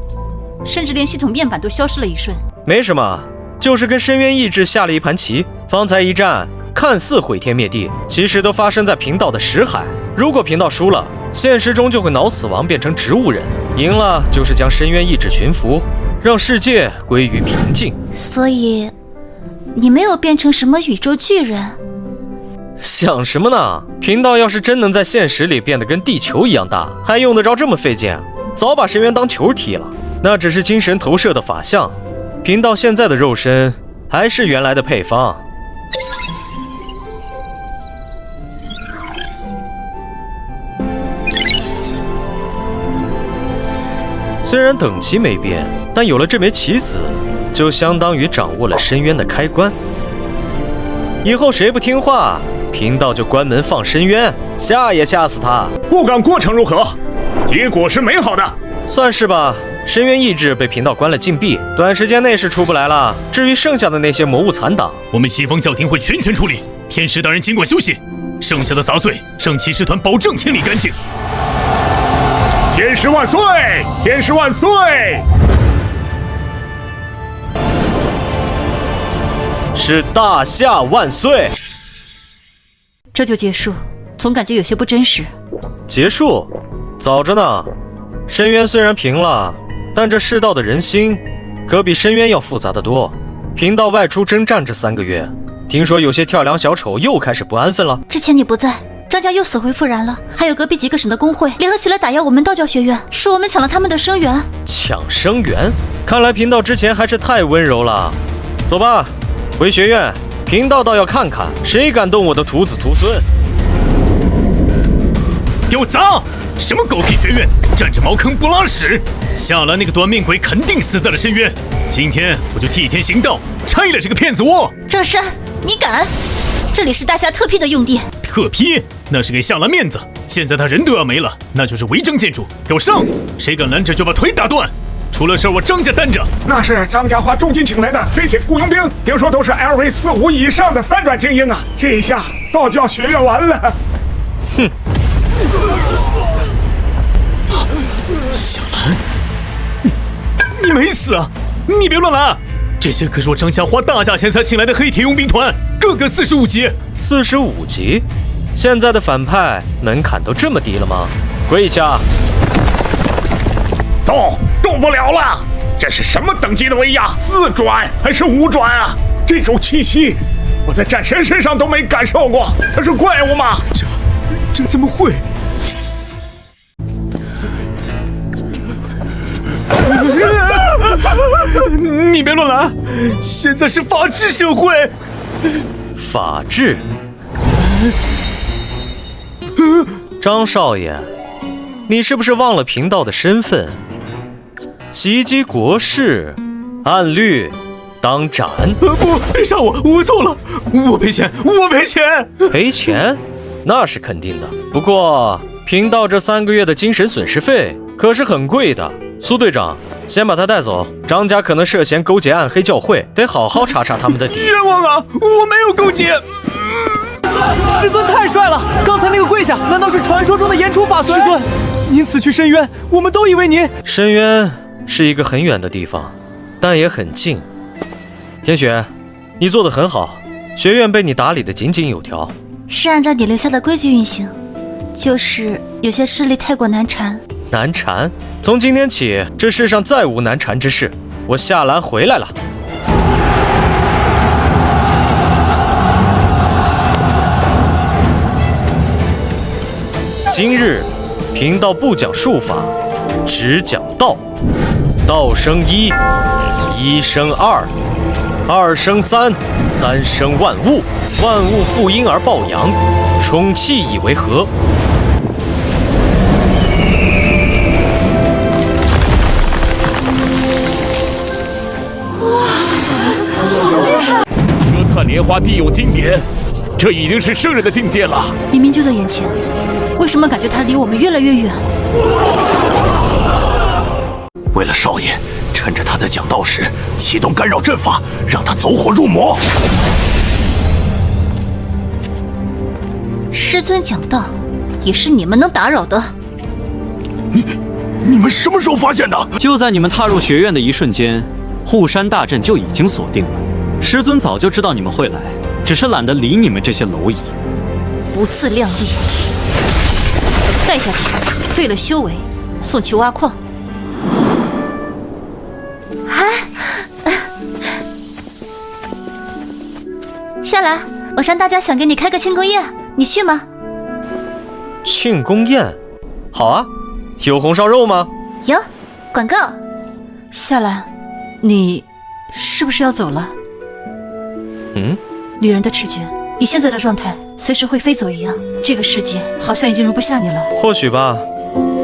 甚至连系统面板都消失了一瞬。没什么。就是跟深渊意志下了一盘棋，方才一战看似毁天灭地，其实都发生在贫道的识海。如果贫道输了，现实中就会脑死亡变成植物人；赢了，就是将深渊意志驯服，让世界归于平静。所以，你没有变成什么宇宙巨人？想什么呢？贫道要是真能在现实里变得跟地球一样大，还用得着这么费劲？早把深渊当球踢了。那只是精神投射的法相。贫道现在的肉身还是原来的配方。虽然等级没变，但有了这枚棋子，就相当于掌握了深渊的开关。以后谁不听话，贫道就关门放深渊，吓也吓死他。不管过程如何，结果是美好的。算是吧。深渊意志被贫道关了禁闭，短时间内是出不来了。至于剩下的那些魔物残党，我们西方教廷会全权处理。天师大人尽管休息，剩下的杂碎，圣骑士团保证清理干净。天师万岁！天师万岁！是大夏万岁！这就结束，总感觉有些不真实。结束？早着呢。深渊虽然平了，但这世道的人心可比深渊要复杂得多。贫道外出征战这3个月，听说有些跳梁小丑又开始不安分了。之前你不在，张家又死灰复燃了，还有隔壁几个省的工会联合起来打压我们道教学院，说我们抢了他们的生源。抢生源？看来贫道之前还是太温柔了。走吧，回学院。贫道倒要看看谁敢动我的徒子徒孙。给我砸！什么狗屁学院，占着茅坑不拉屎！夏兰那个短命鬼肯定死在了深渊。今天我就替天行道，拆了这个骗子窝。张山，你敢？这里是大夏特批的用地。特批？那是给夏兰面子。现在他人都要没了，那就是违章建筑。给我上！谁敢拦着就把腿打断。出了事我张家担着。那是张家花重金请来的黑铁雇佣兵，听说都是 LV45以上的3转精英啊！这一下道教学院完了。哼。夏兰，你没死啊！你别乱来！这些可是我张家花大价钱才请来的黑铁佣兵团，个个45级。45级？现在的反派门槛都这么低了吗？跪下！动不了了！这是什么等级的威压？4转还是5转啊？这种气息，我在战神身上都没感受过。他是怪物吗？这怎么会？你别乱来！现在是法治社会。法治？张少爷，你是不是忘了贫道的身份？袭击国事，按律当斩。不，别杀我，我错了，我赔钱，我赔钱。赔钱？那是肯定的。不过贫道这3个月的精神损失费可是很贵的。苏队长，先把他带走。张家可能涉嫌勾结暗黑教会，得好好查查他们的底。冤枉啊！我没有勾结。师尊太帅了！刚才那个跪下，难道是传说中的言出法随？师尊，您此去深渊，我们都以为您……深渊是一个很远的地方，但也很近。天雪，你做得很好，学院被你打理得井井有条。是按照你留下的规矩运行，就是有些势力太过难缠。难缠？从今天起，这世上再无难缠之事。我夏兰回来了。今日贫道不讲术法，只讲道。道生一，一生二，二生三，三生万物。万物负阴而抱阳，充气以为和。舌灿莲花，地有金莲，这已经是圣人的境界了。明明就在眼前，为什么感觉他离我们越来越远？为了少爷，趁着他在讲道时，启动干扰阵法，让他走火入魔。师尊讲道，也是你们能打扰的。你们什么时候发现的？就在你们踏入学院的一瞬间，护山大阵就已经锁定了。师尊早就知道你们会来，只是懒得理你们这些蝼蚁。不自量力，带下去，废了修为，送去挖矿。夏兰，晚上大家想给你开个庆功宴，你去吗？庆功宴？好啊，有红烧肉吗？有，广告。夏兰，你是不是要走了？女人的直觉，你现在的状态随时会飞走一样。这个世界好像已经容不下你了。或许吧，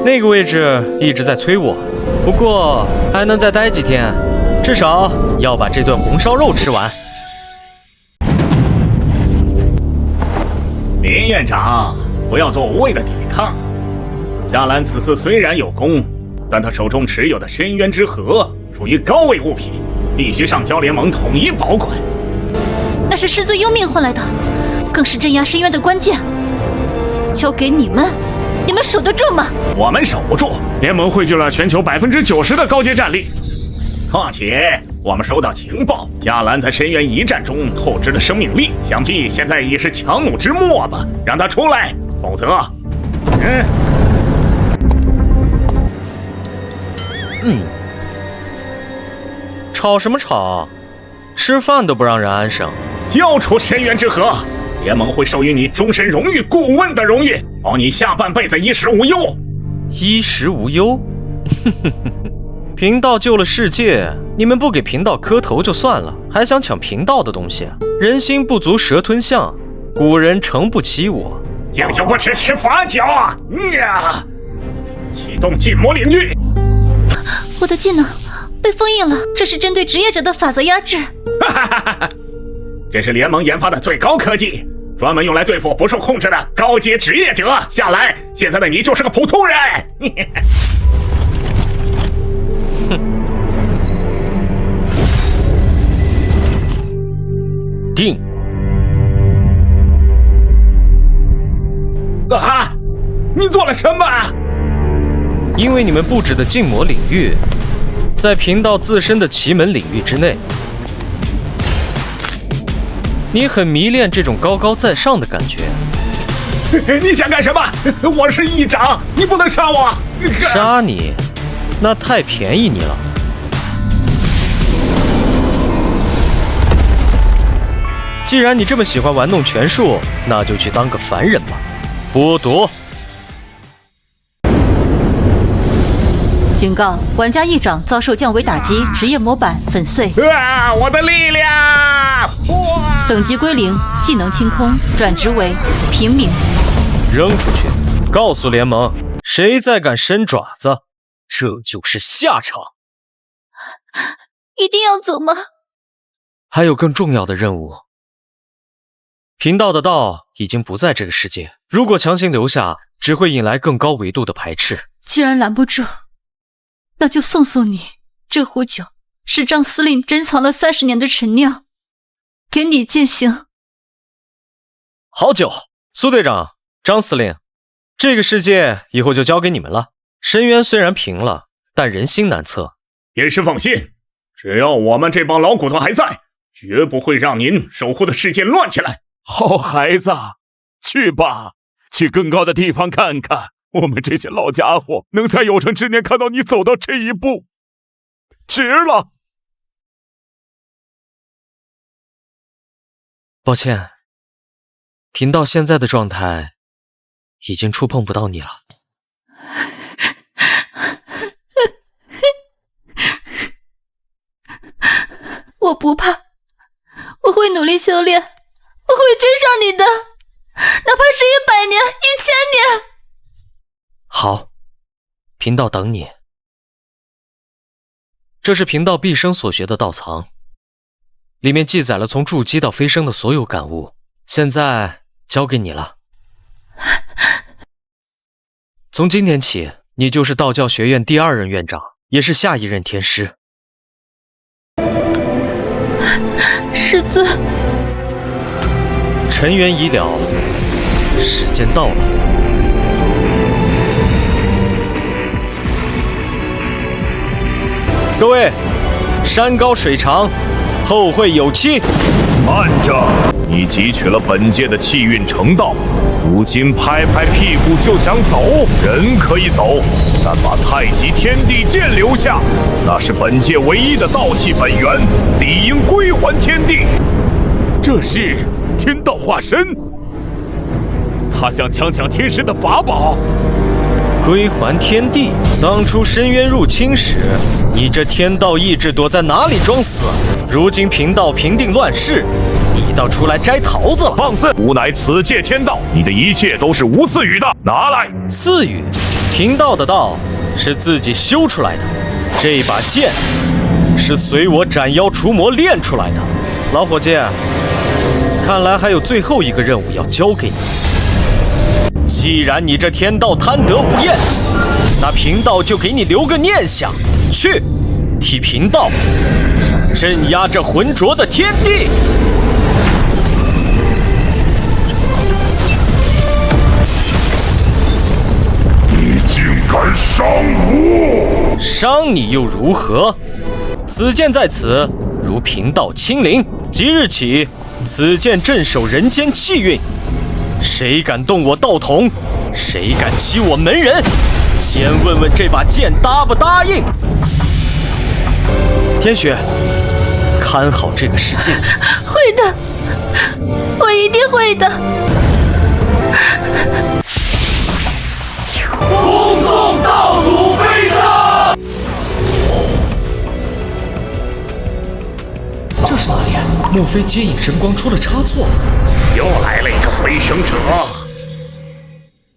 那个位置一直在催我，不过还能再待几天，至少要把这顿红烧肉吃完。林院长，不要做无谓的抵抗。夏兰此次虽然有功，但他手中持有的深渊之核属于高位物品，必须上交联盟统一保管。那是师尊用命换来的，更是镇压深渊的关键。交给你们，你们守得住吗？我们守不住，联盟汇聚了全球90%的高阶战力。况且我们收到情报，夏兰在深渊一战中透支了生命力，想必现在已是强弩之末吧。让他出来，否则……吵什么吵？吃饭都不让人安生。交出深渊之核，联盟会授予你终身荣誉顾问的荣誉，保你下半辈子衣食无忧。衣食无忧？贫道救了世界，你们不给贫道磕头就算了，还想抢贫道的东西？人心不足蛇吞象，古人诚不欺我。敬酒不吃吃罚酒。启动禁魔领域。我的技能被封印了，这是针对职业者的法则压制。这是联盟研发的最高科技，专门用来对付不受控制的高阶职业者。夏兰，现在的你就是个普通人。定。你做了什么？因为你们布置的禁魔领域，在贫道自身的奇门领域之内。你很迷恋这种高高在上的感觉。你想干什么？我是议长，你不能杀我。杀你？那太便宜你了。既然你这么喜欢玩弄权术，那就去当个凡人吧。剥夺。警告：玩家议长遭受降维打击，职业模板粉碎。我的力量！等级归零，技能清空，转职为平民。扔出去，告诉联盟，谁再敢伸爪子，这就是下场。一定要走吗？还有更重要的任务。贫道的道已经不在这个世界，如果强行留下，只会引来更高维度的排斥。既然拦不住，那就送你。这壶酒是张司令珍藏了30年的陈酿，给你践行。好酒，苏队长，张司令，这个世界以后就交给你们了。深渊虽然平了，但人心难测。严师放心，只要我们这帮老骨头还在，绝不会让您守护的世界乱起来。好孩子，去吧，去更高的地方看看。我们这些老家伙能在有生之年看到你走到这一步，值了。抱歉，贫道现在的状态已经触碰不到你了。我不怕，我会努力修炼，我会追上你的，哪怕是100年、1000年。好，贫道等你。这是贫道毕生所学的道藏，里面记载了从筑基到飞升的所有感悟，现在交给你了。从今天起，你就是道教学院第2任院长，也是下一任天师。师尊，尘缘已了，时间到了。各位，山高水长，后会有期。慢着，你汲取了本界的气运成道，如今拍拍屁股就想走，人可以走，但把太极天地剑留下，那是本界唯一的道气本源，理应归还天地。这是天道化身，他想强抢天师的法宝。归还天地，当初深渊入侵时，你这天道意志躲在哪里装死？如今贫道平定乱世，你倒出来摘桃子了。放肆！吾乃此界天道，你的一切都是无赐予的，拿来。赐予？贫道的道是自己修出来的，这把剑是随我斩妖除魔练出来的。老伙计，看来还有最后一个任务要交给你。既然你这天道贪得无厌，那贫道就给你留个念想，去替贫道镇压这浑浊的天地。你竟敢伤我！伤你又如何？此剑在此，如贫道亲临。即日起，此剑镇守人间气运。谁敢动我道统，谁敢欺我门人，先问问这把剑答不答应。天雪，看好这个世界。会的，我一定会的。恭送道祖飞升。这是哪里？莫非接引神光出了差错？又来了一个飞升者。